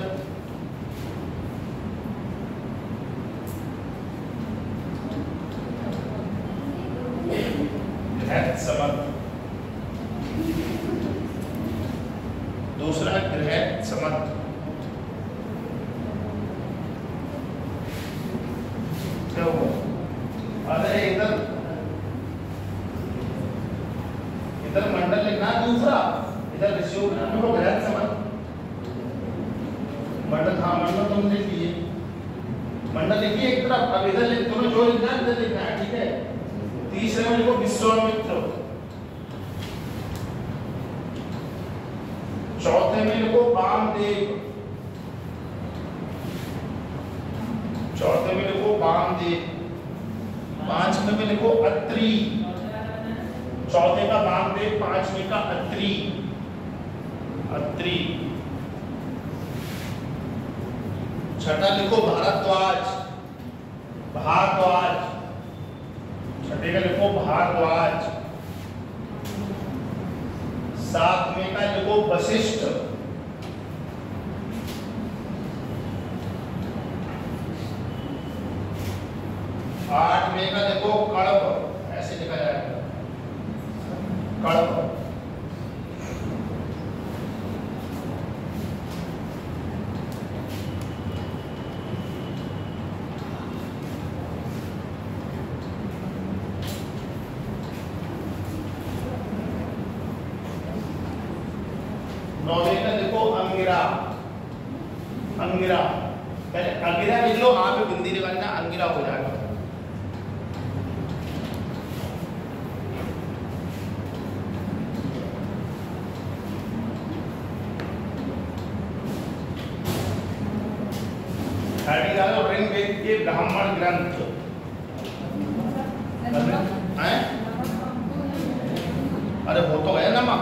समर्थ, दूसरा गृहस्थ समर्थ। अरे इधर मंडल लिखना, दूसरा इधर ऋषियों का नाम हो गृहस्थ समर्थ। मंडल, हाँ मंडल तुम लिख लिए, मंडल लिखिए एक तरफ। अब इधर लिख, तुम्हें जो लिखना है इधर लिखना है, ठीक है। तीसरे में लिखो विश्वामित्र। चौथे में लिखो वामदेव। चौथे में लिखो वामदेव। 5वें में लिखो अत्रि। चौथे का वामदेव, 5वें का अत्रि। अत्रि। छठा लिखो भारद्वाज। भारद्वाज। छठे का लिखो भारद्वाज। 7वें का लिखो वशिष्ठ। 8वें का देखो कड़प, ऐसे लिखा जाएगा कड़प। 9वें का देखो अंगिरा। अंगिरा, पहले अंगिरा लिख लो, आप बिंदी लगाना, अंगिरा हो जाएगा। हेडिंग डालो ऋग्वेद के ब्राह्मण ग्रंथ हैं। अरे हो तो गया ना माँ,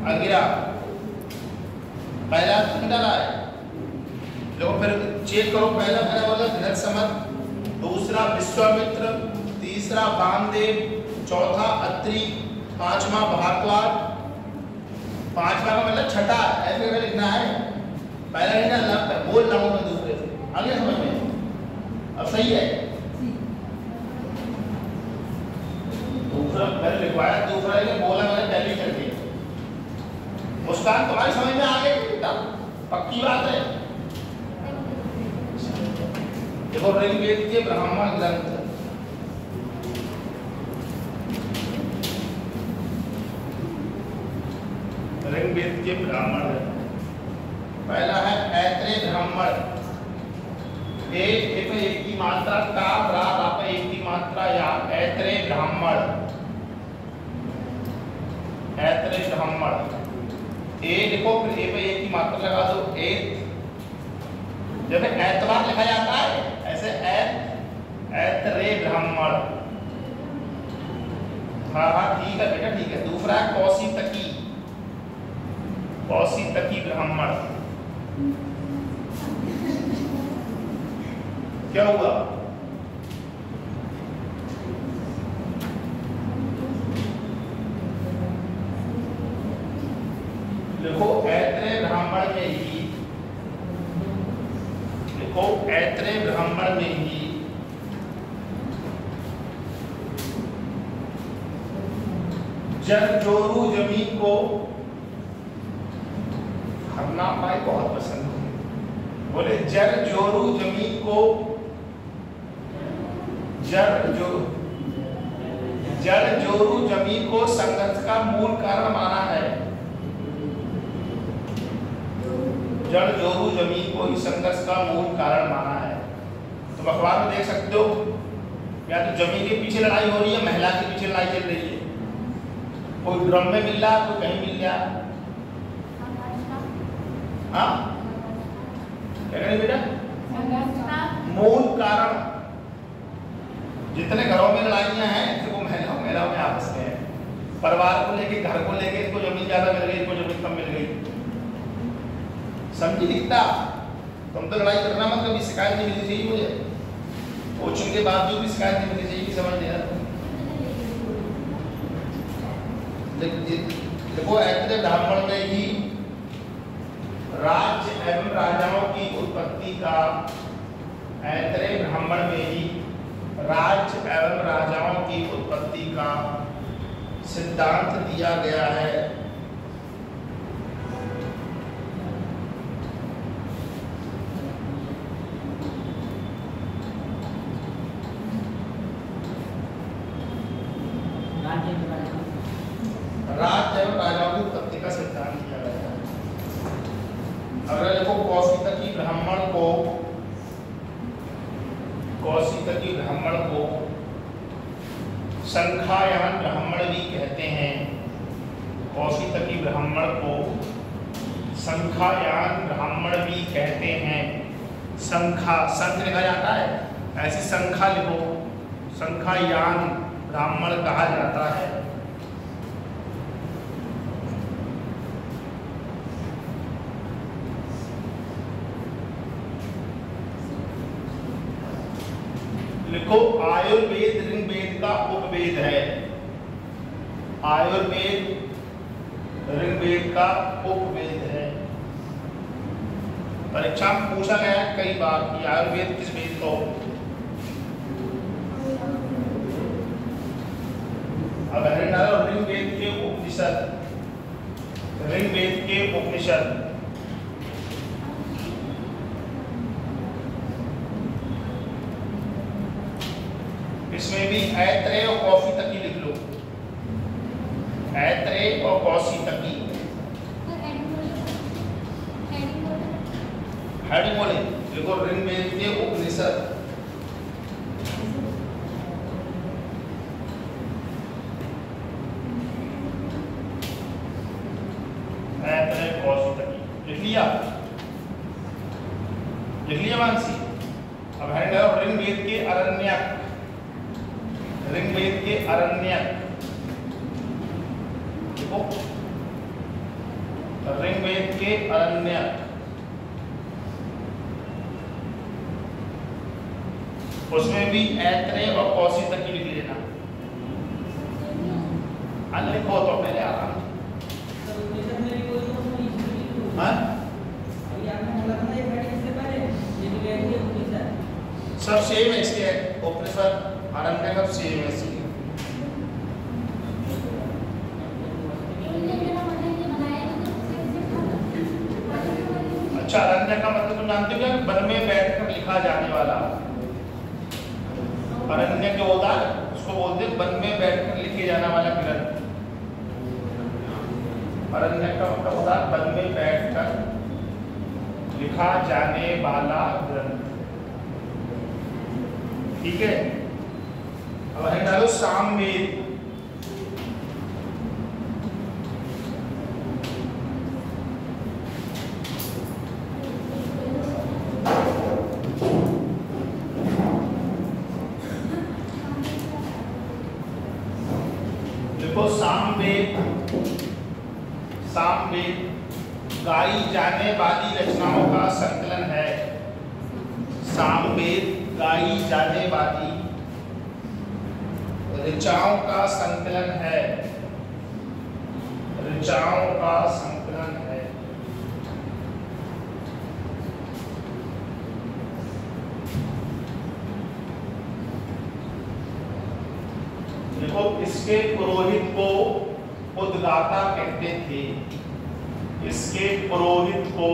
अगिरा पहला तुम डाला है, देखो फिर चेक करो। पहला मैंने बोला धृतसमर, दूसरा विश्वामित्र, तीसरा वामदेव, चौथा अत्रि, पांचवा भारद्वाज, पांचवा का मतलब छठा, ऐसे करके लिखना है। पहला लिखना लग बोल रहा हूँ मैं दूसरे से, आगे समझ में अब सही है। दूसरा पहले लिखवाया, दूसरा है बोला मैंने पहले करके, मुस्कान तुम्हारी समझ में आ गई बेटा, पक्की बात है। देखो ऋग्वेद के ब्राह्मण ग्रंथ, ऋग्वेद के ब्राह्मण ग्रंथ, पहला है ऐत्रेय ब्राह्मण। एक की मात्रा का रा पे एक की मात्रा या ऐत्रेय ब्राह्मण, ऐत्रेय ब्राह्मण। ए लिखो फिर ए पे एक की मात्रा लगा दो, एत। जैसे ऐतवार लिखा जाता है ऐसे ऐत्रेय ब्राह्मण। हाँ हाँ ठीक है बेटा ठीक है। दूसरा है कौशितकी, कौशितकी ब्राह्मण। क्या हुआ? लिखो ऐत्रेय ब्राह्मण में ही, लिखो ऐत्रेय ब्राह्मण में ही जरजोरू जमीन को, हरना भाई बहुत पसंद है, बोले जरजोरू जमीन को, जरजोरू जमीन को संघर्ष का मूल कारण माना है। जरजोरू जमीन को ही संघर्ष का मूल कारण माना है। तो अखबार में देख सकते हो, या तो जमीन के पीछे लड़ाई हो रही है, महिला के पीछे लड़ाई चल रही है। कोई ड्रम में मिल रहा, कोई कहीं मिल गया। हाँ क्या करें बेटा? मूल कारण, जितने घरों में लड़ाइयाँ हैं वो महिलाओं में आपस में है। परिवार को लेके, घर को लेके, इसको जमीन ज्यादा मिल गई, इसको जमीन कम मिल गई। समझी दिखता? तुम तो लड़ाई करना मत, कभी शिकायत नहीं मिलनी चाहिए मुझे, कोचिंग के बाद जो भी शिकायत नहीं मिलनी चाहिए, समझ लेना। देखो ऐत्रेय ब्राह्मण में ही राज्य एवं राजाओं की उत्पत्ति का, ऐत्रेय ब्राह्मण में ही राज्य एवं राजाओं की उत्पत्ति का सिद्धांत दिया गया है। राज्य एवं राजाओं की उत्पत्ति का सिद्धांत दिया गया है। अगर देखो कौशितकी ब्राह्मण को, कौशितकी ब्राह्मण को संख्यायान ब्राह्मण भी कहते हैं। कौशितकी ब्राह्मण को संख्यायान ब्राह्मण भी कहते हैं। संख्या, संख्या लिखा जाता है, ऐसी संख्या लिखो, संख्यायान ब्राह्मण कहा जाता है। लिखो आयुर्वेद ऋग्वेद का उपवेद है। आयुर्वेद ऋग्वेद का उपवेद है। परीक्षा में पूछा गया कई बार कि आयुर्वेद किस वेद को, अब ऋग्वेद के उपनिषद, ऋग्वेद के उपनिषद। इसमें भी ऐत्रेय और कौशितकी लिख लो, ऐत्रेय और कौशितकी। हेडिंग बोले देखो ऋग्वेद के उपनिषद, ऐत्रेय कौशितकी लिख लिया। लिख लिया मानसी। अब है ऋग्वेद के अरण्यक, ऋग्वेद के अरण्यक देखो, ऋग्वेद के अरण्यक, उसमें भी ऐत्रेय और कौशी तक की लिख लेना। लिखो तो पहले आराम। सब सेम है इसके, उपनिषद अरण्यक सब सेम है इसके। अच्छा, अरण्यक का मतलब तुम जानते हो क्या? वन में बैठकर लिखा जाने वाला। अरण्यक जो होता है उसको बोलते हैं वन में बैठकर लिखे जाने वाला ग्रंथ। अरण्यक का मतलब होता है वन में बैठकर लिखा जाने वाला ग्रंथ। ठीक है, अब है डालो सामवेद। देखो सामवेद, सामवेद गाई जाने वाली रचनाओं का संकलन है। सामवेद गाई जाने वाली ऋचाओं का संकलन है, ऋचाओं का संकलन है। देखो, इसके पुरोहित को उद्गाता कहते थे, इसके पुरोहित को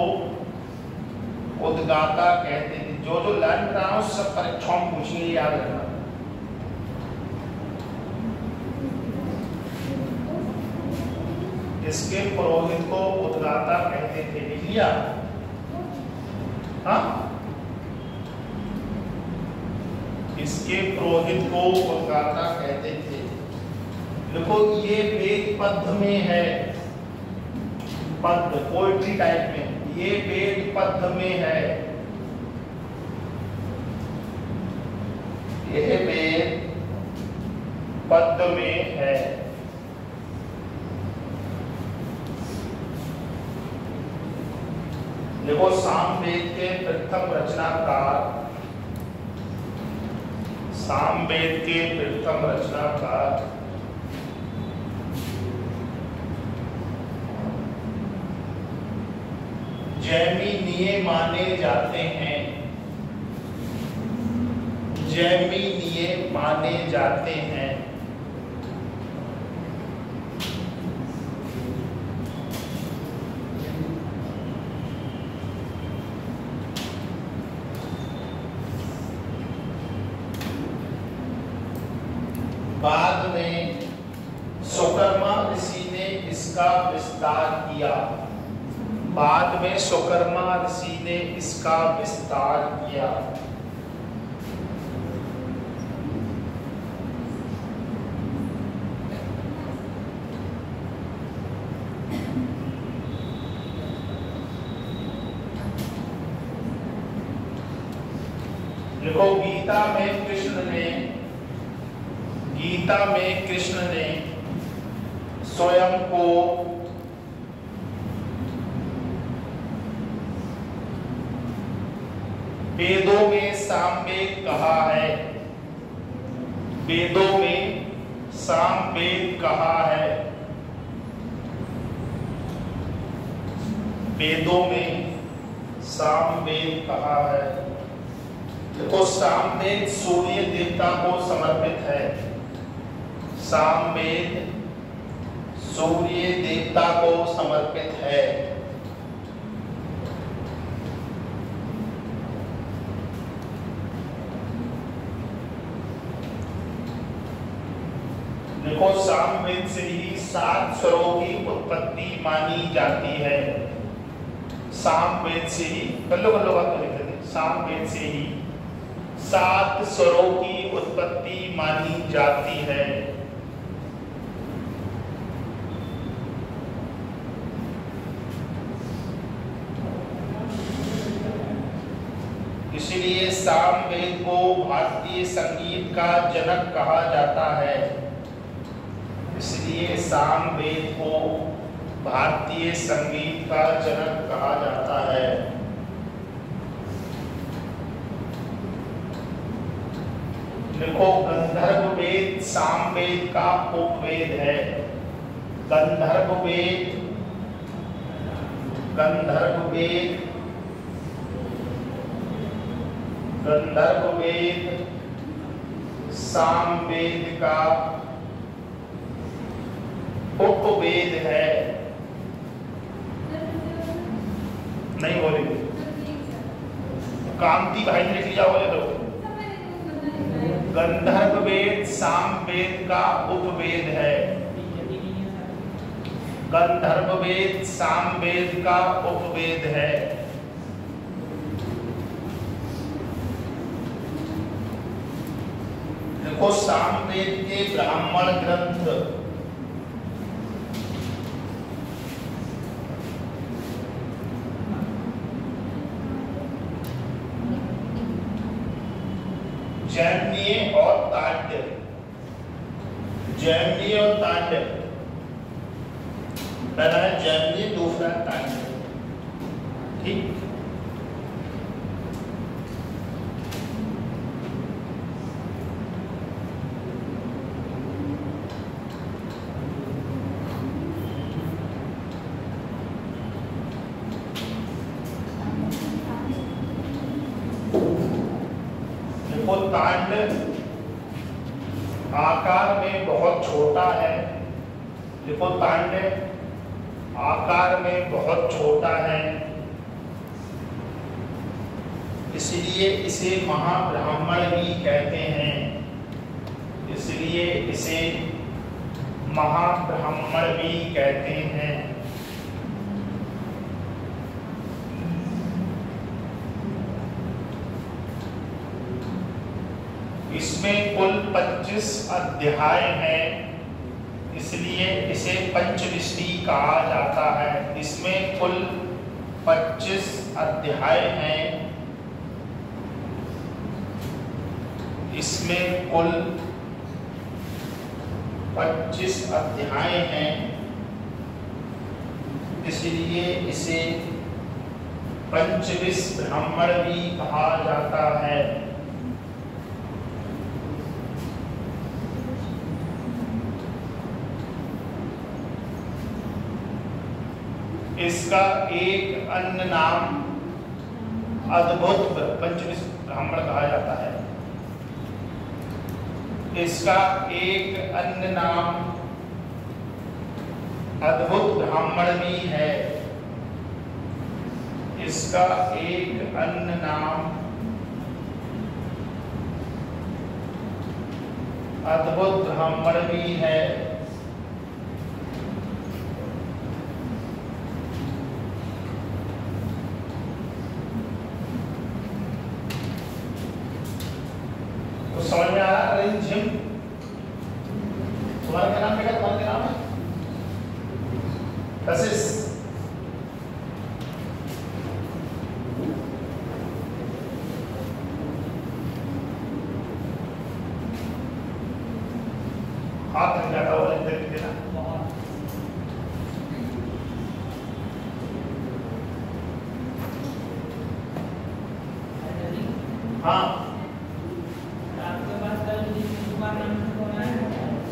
उद्गाता कहते थे। जो जो लर्न कर रहा हूं सब परीक्षाओं में पूछेंगे, याद रखना। इसके पुरोहित को उद्गाता कहते थे, लिख लिया? हाँ, इसके पुरोहित को उद्गाता कहते थे। देखो, ये वेद पद्य में है, पद्य पोएट्री टाइप में, ये वेद पद्य में है। यह वेद पद्य में है। देखो, सामवेद के प्रथम रचनाकार, सामवेद के प्रथम रचनाकार जैमिनीय माने जाते हैं, जैमिनीय माने जाते हैं। बाद में सुकर्मा ऋषि ने इसका विस्तार किया, बाद में सुकर्मा ऋषि ने इसका विस्तार किया। देखो, गीता में कृष्ण ने स्वयं को वेदों में सामवेद कहा है, वेदों में सामवेद कहा है, वेदों में सामवेद कहा है। देखो, सामवेद सूर्य देवता को समर्पित है, सामवेद सूर्य देवता को समर्पित है। देखो, सामवेद से ही 7 स्वरों की उत्पत्ति मानी जाती है। सामवेद से ही, कल्लो बात तो लिख देते, सामवेद से ही 7 स्वरों की उत्पत्ति मानी जाती है। सामवेद को भारतीय संगीत का जनक कहा जाता है। इसलिए सामवेद को भारतीय संगीत का जनक कहा जाता है। देखो, गंधर्व वेद सामवेद का उपवेद है। गंधर्व वेद सामवेद का उपवेद है। नहीं बोलेंगे, कामती भाई ने लिख लिया, बोले तो गंधर्व वेद सामवेद का उपवेद है। गंधर्व वेद सामवेद का उपवेद है। देखो, सामवेद के ब्राह्मण ग्रंथ जैमिनीय और तांड्य, जैमिनीय और तांड्य, पहला है जैमिनीय, दूसरा है तांड्य। ठीक, तांड्य आकार में बहुत छोटा है। देखो, तांड्य आकार में बहुत छोटा है, इसलिए इसे महाब्राह्मण भी कहते हैं। इसलिए इसे महाब्राह्मण भी कहते हैं। इसमें कुल 25 अध्याय हैं, इसलिए इसे पंचविंशति कहा जाता है। इसमें कुल 25 अध्याय हैं। इसमें कुल 25 अध्याय हैं, इसलिए इसे पंचविंश ब्राह्मण भी कहा जाता है। इसका एक अन्य नाम अद्भुत पंचविंश ब्राह्मण कहा जाता है। इसका एक अन्य नाम अद्भुत ब्राह्मण भी है। इसका एक अन्य नाम अद्भुत ब्राह्मण भी है। समझ में आ रहा है? रिमझिम, तुम्हारा क्या नाम है? तुम्हारा क्या नाम है? कशिश। हाथ थक जाता होगा इधर भी देना। हाँ,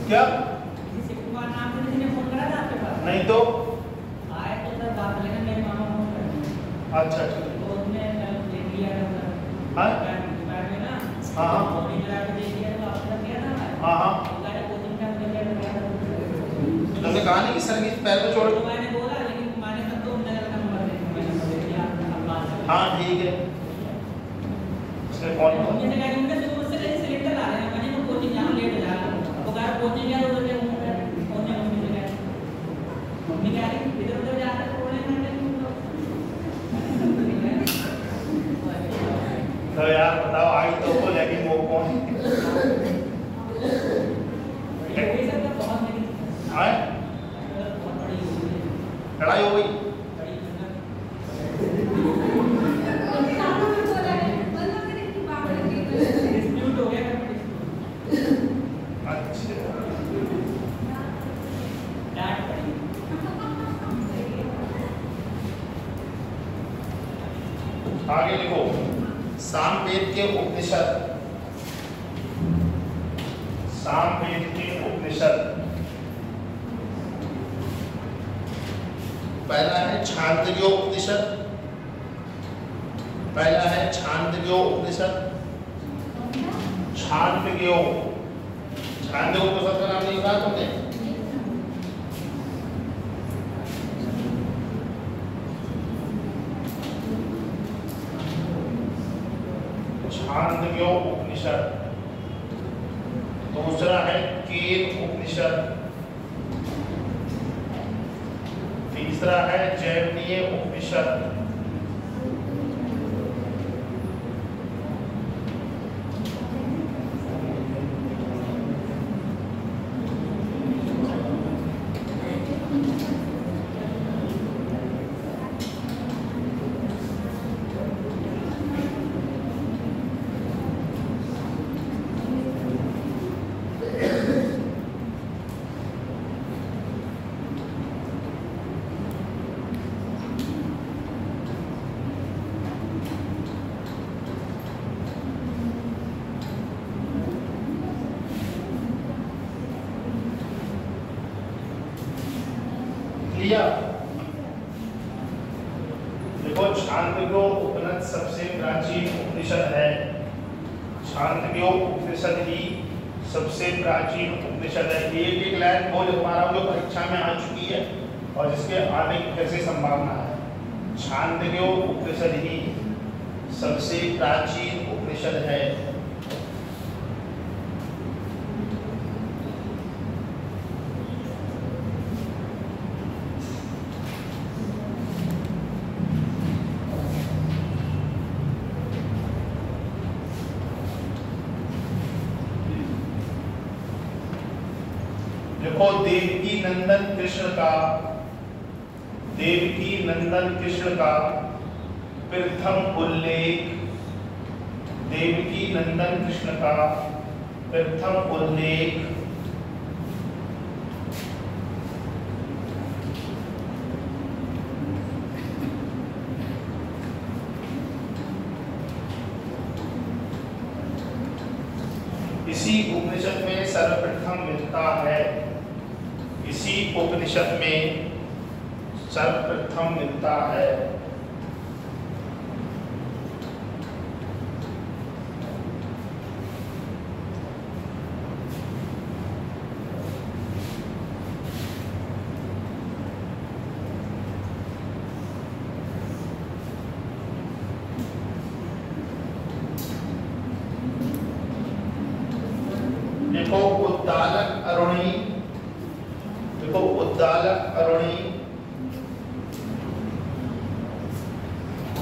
क्या नाम से किसी ने फोन करा था आपके पास? नहीं तो आए तो सर बात लेना, मेरे मामा फोन कर। अच्छा, तो उसने देख लिया था। हां, बैठ में ना। हां, फोन लगा के देख लिया तो आपने किया था। हां हां, उन्होंने कोचिंग का मुझे किया था। तुमने कहा नहीं कि सर के पैर पे छोड़ दो? मैंने बोला, लेकिन मैंने तब तो उन्होंने का नंबर दे दिया। अब बात। हां ठीक है, उसने फोन किया। मुझे कहा उनके से मुझसे कहीं सिलेंडर आ रहे हैं, मैंने वो कोचिंग जाना लेट हो जाएगा। वो कह रहा कोचिंग गया तो उधर फोन में मम्मी से कहा, मम्मी कह रही इधर उधर जा रहा है, फोन नहीं करते तो यार बताओ, आई तो लेकिन वो कौन लड़ाई हो गई? आगे लिखो सामवेद के उपनिषद। सामवेद के उपनिषद पहला है छांदोग्य उपनिषद। पहला है छांदोग्य उपनिषद। छांदोग्य छांदोग्य उपनिषद का नाम नहीं सुना तुमने? छांदोग्य उपनिषद। दूसरा है केन उपनिषद। तीसरा है जैवनीय उपनिषद। देखो छांदोग्य उपनिषद सबसे प्राचीन उपनिषद है। छांदोग्य उपनिषद ही सबसे प्राचीन उपनिषद है। एक एक लाइन बोल हमारा जो परीक्षा में आ चुकी है और जिसके आने की कैसे संभावना है। छांदोग्य उपनिषद ही सबसे प्राचीन उपनिषद है। देखो देवकी नंदन कृष्ण का, देवकी नंदन कृष्ण का प्रथम उल्लेख, देवकी नंदन कृष्ण का प्रथम उल्लेख इसी उपनिषद में सर्वप्रथम मिलता है। इसी उपनिषद में सर्वप्रथम मिलता है। देखो उद्दालक अरुणी, देखो उद्दालक अरुणी,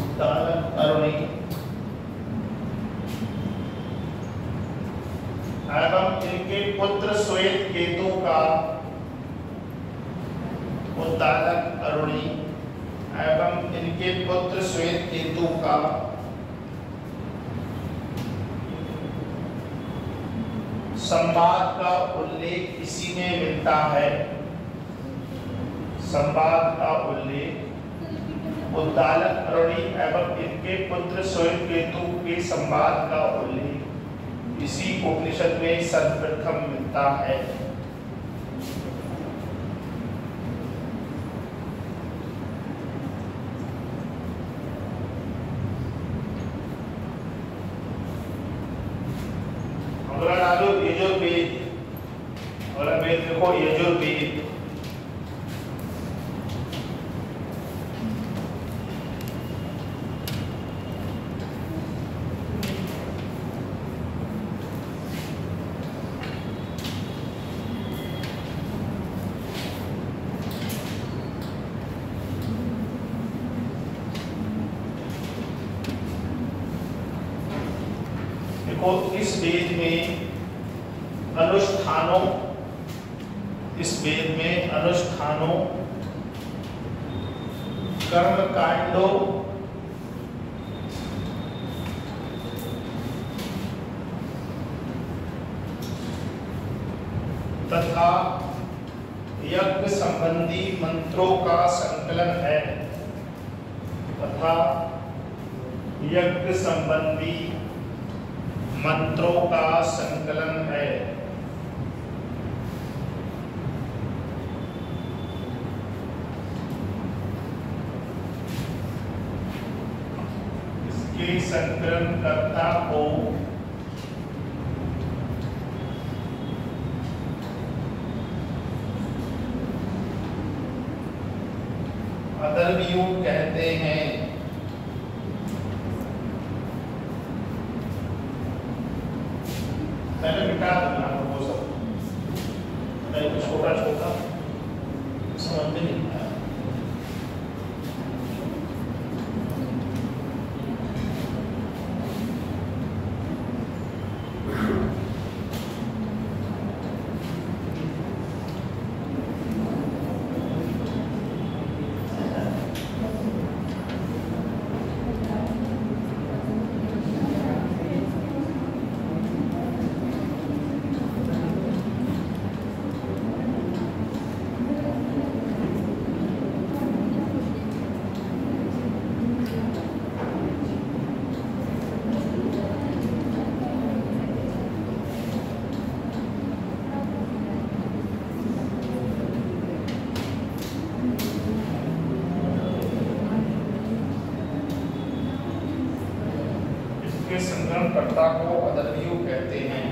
उद्दालक अरुणी एवं इनके पुत्र श्वेत केतु का, उद्दालक अरुणी एवं इनके पुत्र श्वेत केतु का संवाद का उल्लेख इसी में मिलता है। संवाद का उल्लेख उद्दालक अरुणी एवं इनके पुत्र श्वेत केतु के संवाद का उल्लेख इसी उपनिषद में सर्वप्रथम मिलता है। यजुर्वेद, अगला वेद देखो यजुर्वेद। देखो इस वेद में अनुष्ठानों, इस वेद में अनुष्ठानों, कर्म कांडों तथा यज्ञ संबंधी मंत्रों का संकलन है, तथा यज्ञ संबंधी मंत्रों का संकलन है। इसके संकलनकर्ता को अदरवीयू कहते हैं। मैंने मिटा दिया वो सब, छोटा छोटा समझ में नहीं आया। संकलनकर्ता को अदरवीयू कहते हैं।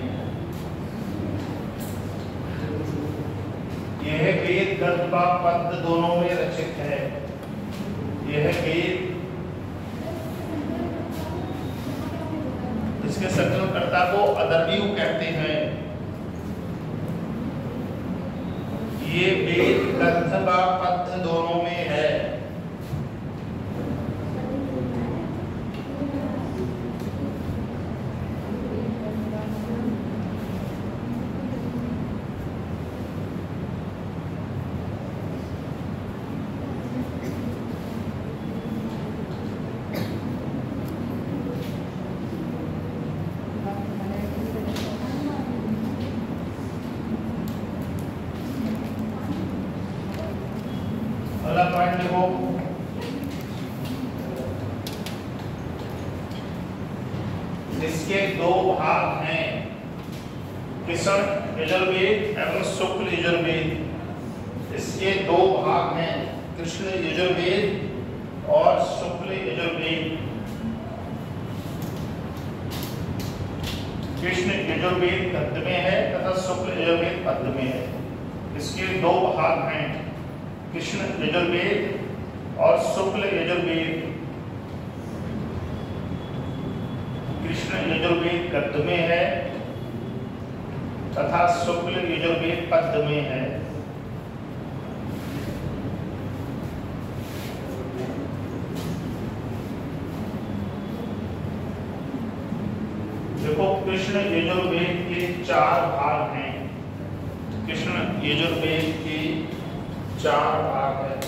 यह वेद गद्य व पद्य दोनों में रचित है। यह वेद, इसके संकलनकर्ता को अदरवीयू कहते हैं। ये वेद गद्य व पद्य दोनों में है। इसके दो भाग हैं, कृष्ण यजुर्वेद एवं शुक्ल यजुर्वेद। इसके दो भाग हैं, कृष्ण यजुर्वेद और शुक्ल यजुर्वेद। कृष्ण यजुर्वेद गद्य में है तथा शुक्ल यजुर्वेद पद्य में है। इसके दो भाग हैं, कृष्ण यजुर्वेद और शुक्ल यजुर्वेद। कृष्ण यजुर्वेद गद्य में है तथा शुक्ल यजुर्वेद पद्य में है। देखो, कृष्ण यजुर्वेद के 4 भाग हैं। कृष्ण यजुर्वेद के 4 भाग हैं।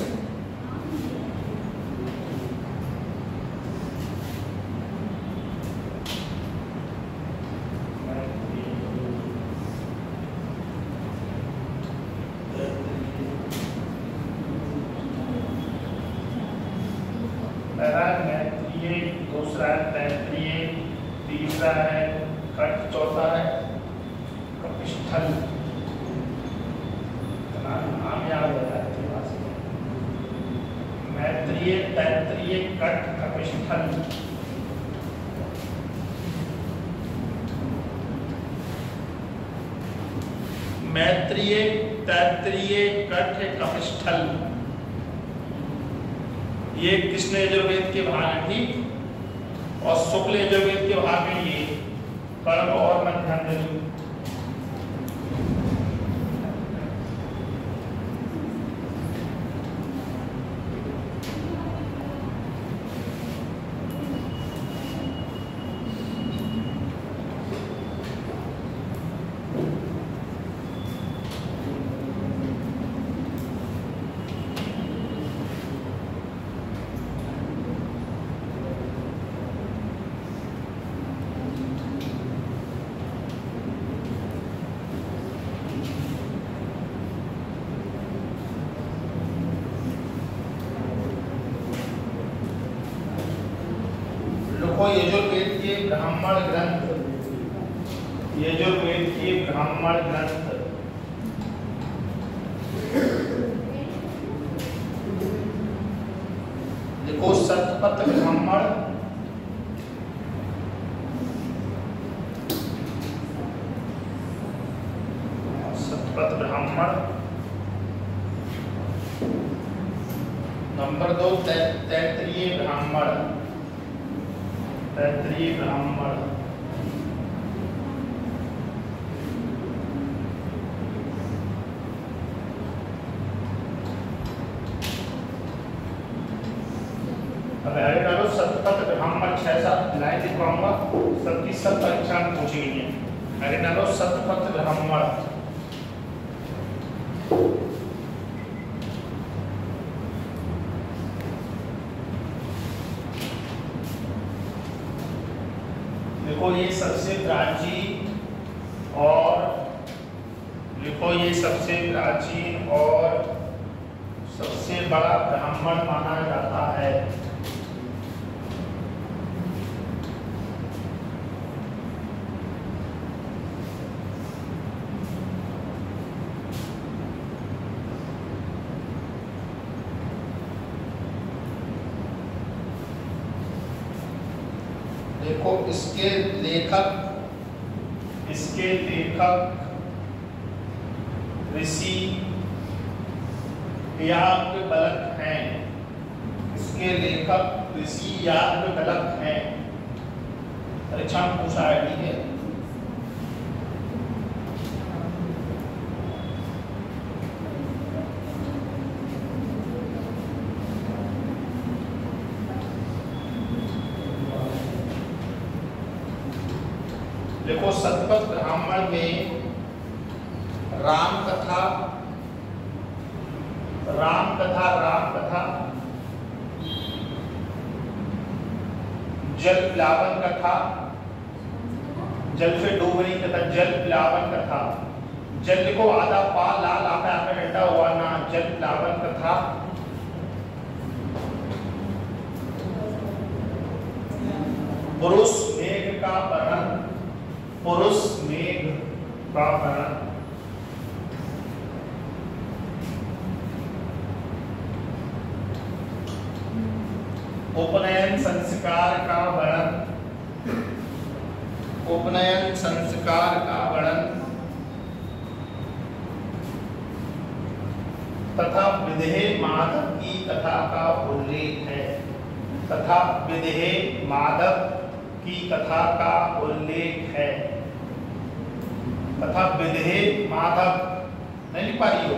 पहला मैत्रेय, दूसरा है तैत्तिरीय, तीसरा है कठ, चौथा है कपिस्थल। नाम याद हो जाए मैत्रेय, तैत्तिरीय, कठ, कपिस्थल। मैत्रेय, तैत्तिरीय, कठ, कपिस्थल ये कृष्ण यजुर्वेद के भाग हैं, ठीक। और शुक्ल यजुर्वेद के भाग में ये कर्म और मध्यांजलि। देखो यजुर्वेद के ब्राह्मण ग्रंथ, यजुर्वेद के ब्राह्मण ग्रंथ देखो शतपथ ब्राह्मण, शतपथ ब्राह्मण। नंबर 2 तैत्तिरीय ब्राह्मण, तैत्तिरीय ब्राह्मण। अब आगे डालो शतपथ ब्राह्मण, 6-7 लाइन लिखवाऊंगा, सबकी सब परीक्षा में पूछी गई है। आगे डालो शतपथ ब्राह्मण। देखो ये सबसे प्राचीन और लिखो ये सबसे प्राचीन और सबसे बड़ा ब्राह्मण माना जाता है। देखो इसके लेखक ऋषि याज्ञवल्क्य हैं। इसके लेखक ऋषि याज्ञवल्क्य हैं। परीक्षा में पूछा है, ठीक है। देखो शतपथ ब्राह्मण में राम कथा, जल प्लावन कथा, जल से डूबने कथा, जल प्लावन कथा, जल को आधा पा लाल आपे आपे डंडा हुआ ना, जल प्लावन कथा, पुरुष मेघ का वर्णन, पुरुष मेघ का वर्णन, उपनयन संस्कार का वर्णन, उपनयन संस्कार का वर्णन तथा विदेह माधव की कथा का उल्लेख है, तथा विदेह माधव की कथा का उल्लेख है, तथा विदेह माधव नहीं लिख पा रही हो।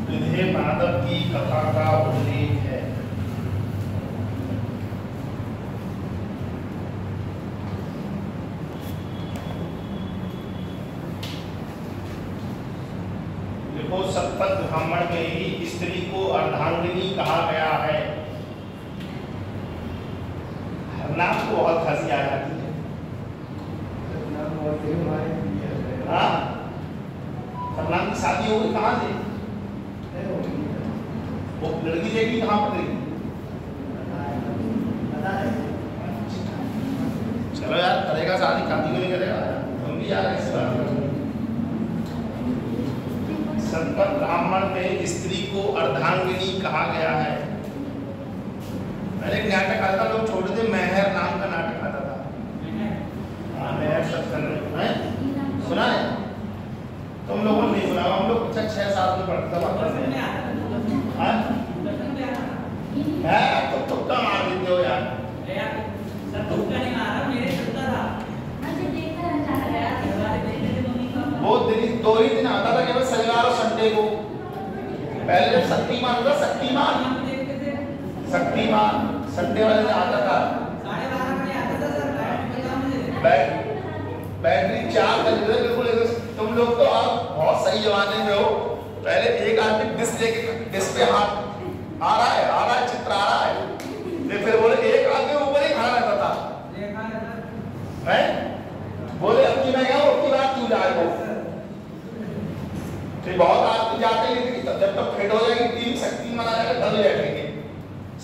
विदेह माधव की कथा का उल्लेख है। शतपथ ब्राह्मण में ही स्त्री को अर्धांगिनी कहा गया है। हरनाम को बहुत हंसी आ जाती है। हाँ, हरनाम की शादी हो गई कहाँ से? वो लड़की देखी कहाँ पर गई? चलो यार, करेगा शादी, शादी को नहीं करेगा, हम भी यार इस बात। शतपथ ब्राह्मण में स्त्री को अर्धांगिनी कहा गया है। मैंने एक नाटक आता था, लोग छोड़ दे, मेहर नाम का नाटक आता था। हाँ, मेहर सत्संग है, सुना है? तुम लोगों ने नहीं सुना, हम लोग 6-7 में पढ़ते थे। है तो तुक्का मार देते हो यार। वो दिन 2 ही दिन आता था केवल, शनिवार और संडे को। पहले जब शक्तिमान होता, शक्तिमान संडे वाले दिन आता था। 12:30 बैटरी चार्ज कर देते बिल्कुल। तुम लोग तो आप बहुत सही जमाने में हो। पहले एक आदमी डिस्क लेके, डिस्क पे हाथ आ रहा है, चित्र आ रहा है, फिर बोले एक आदमी ऊपर ही खड़ा रहता था। वो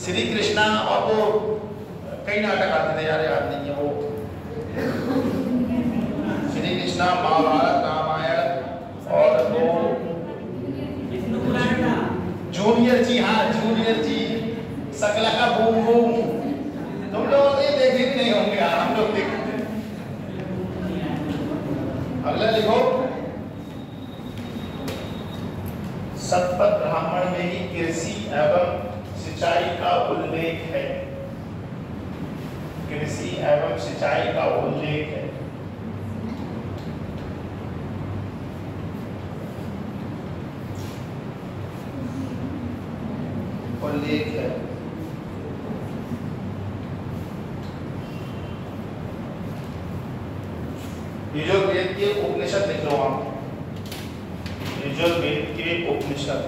श्री कृष्णा और वो कई नाटक आते थे यार, याद नहीं है वो। श्री कृष्णा, महाभारत, रामायण और वो जूनियर जी, हाँ जूनियर जी, सकला का बूम बूम। तुम लोग ये देखे भी नहीं होंगे यार, हम लोग देखे। अगला लिखो, शतपथ ब्राह्मण में ही कृषि एवं सिंचाई का उल्लेख है। कृषि एवं सिंचाई का उल्लेख है। उल्लेख है। यजुर्वेद के उपनिषद लिख लो आप। यजुर्वेद के उपनिषद।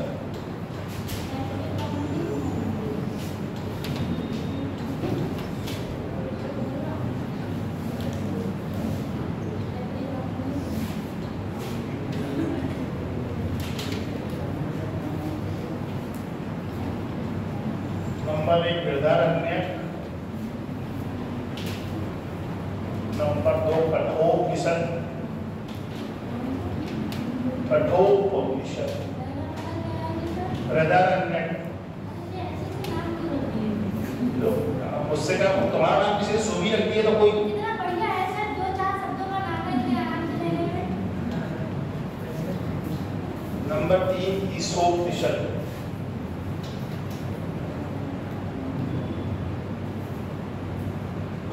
Number 1 Brihadaranyaka, number 2 Kathopanishad. कठोपनिषद, बृहदारण्यक। मुझसे क्या तुम्हारा नाम किसी ने सुभी रख दिया तो कोई कितना बढ़िया है सर, 2-4 शब्दों का नाम है, इतने आराम से लेने में। नंबर 3 ईशोपनिषद।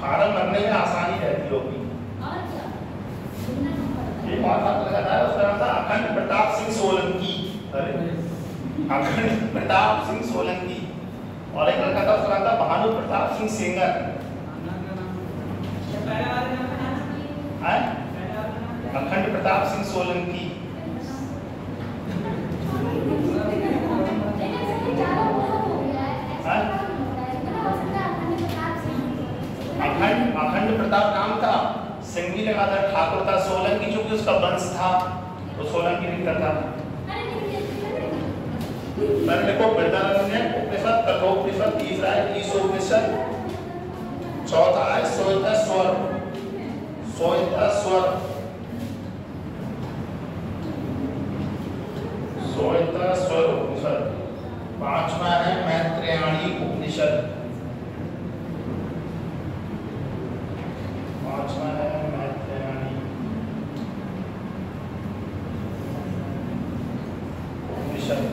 फार्म भरने में आसानी रहती होगी। और क्या सुनना नहीं पड़ता। ये बात आप लगातार उसका नाम था अखंड प्रताप सिंह सोलंकी। अरे अखंड प्रताप सिंह सोलंकी। और एक लड़का था उसका नाम था भानु प्रताप सिंह सेंगर। है अखंड प्रताप सिंह सोलंकी। लेकिन सर ये ज़्यादा बहुत हो गया है, ऐसा हाँ? काम नहीं होता है, इतना हो सकता है अखंड प्रताप सिंह। अखंड प्रताप नाम था, सिंह भी लगा था, ठाकुर था, सोलंकी चूंकि उसका वंश था तो सोलंकी लिखता था। मैंने देखो बृहदारण्यक उपनिषद, कठोपनिषद, तीसरा है ईशोपनिषद, चौथा है श्वेतस्वर। श्वेतस्वर, श्वेतस्वर उपनिषद। पांचवा है मैत्रेयणी उपनिषद। पांचवा है मैत्रेयणी उपनिषद।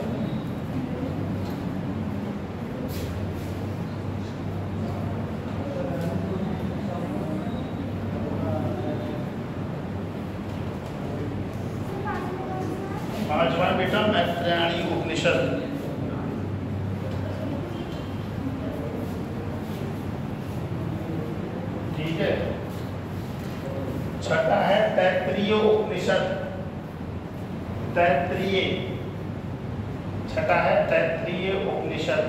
पांचवा बेटा मैत्रेयणी उपनिषद। ठीक है। छठा है तैत्तिरीय उपनिषद। तैत्तिरीय, छठा है तैत्तिरीय उपनिषद।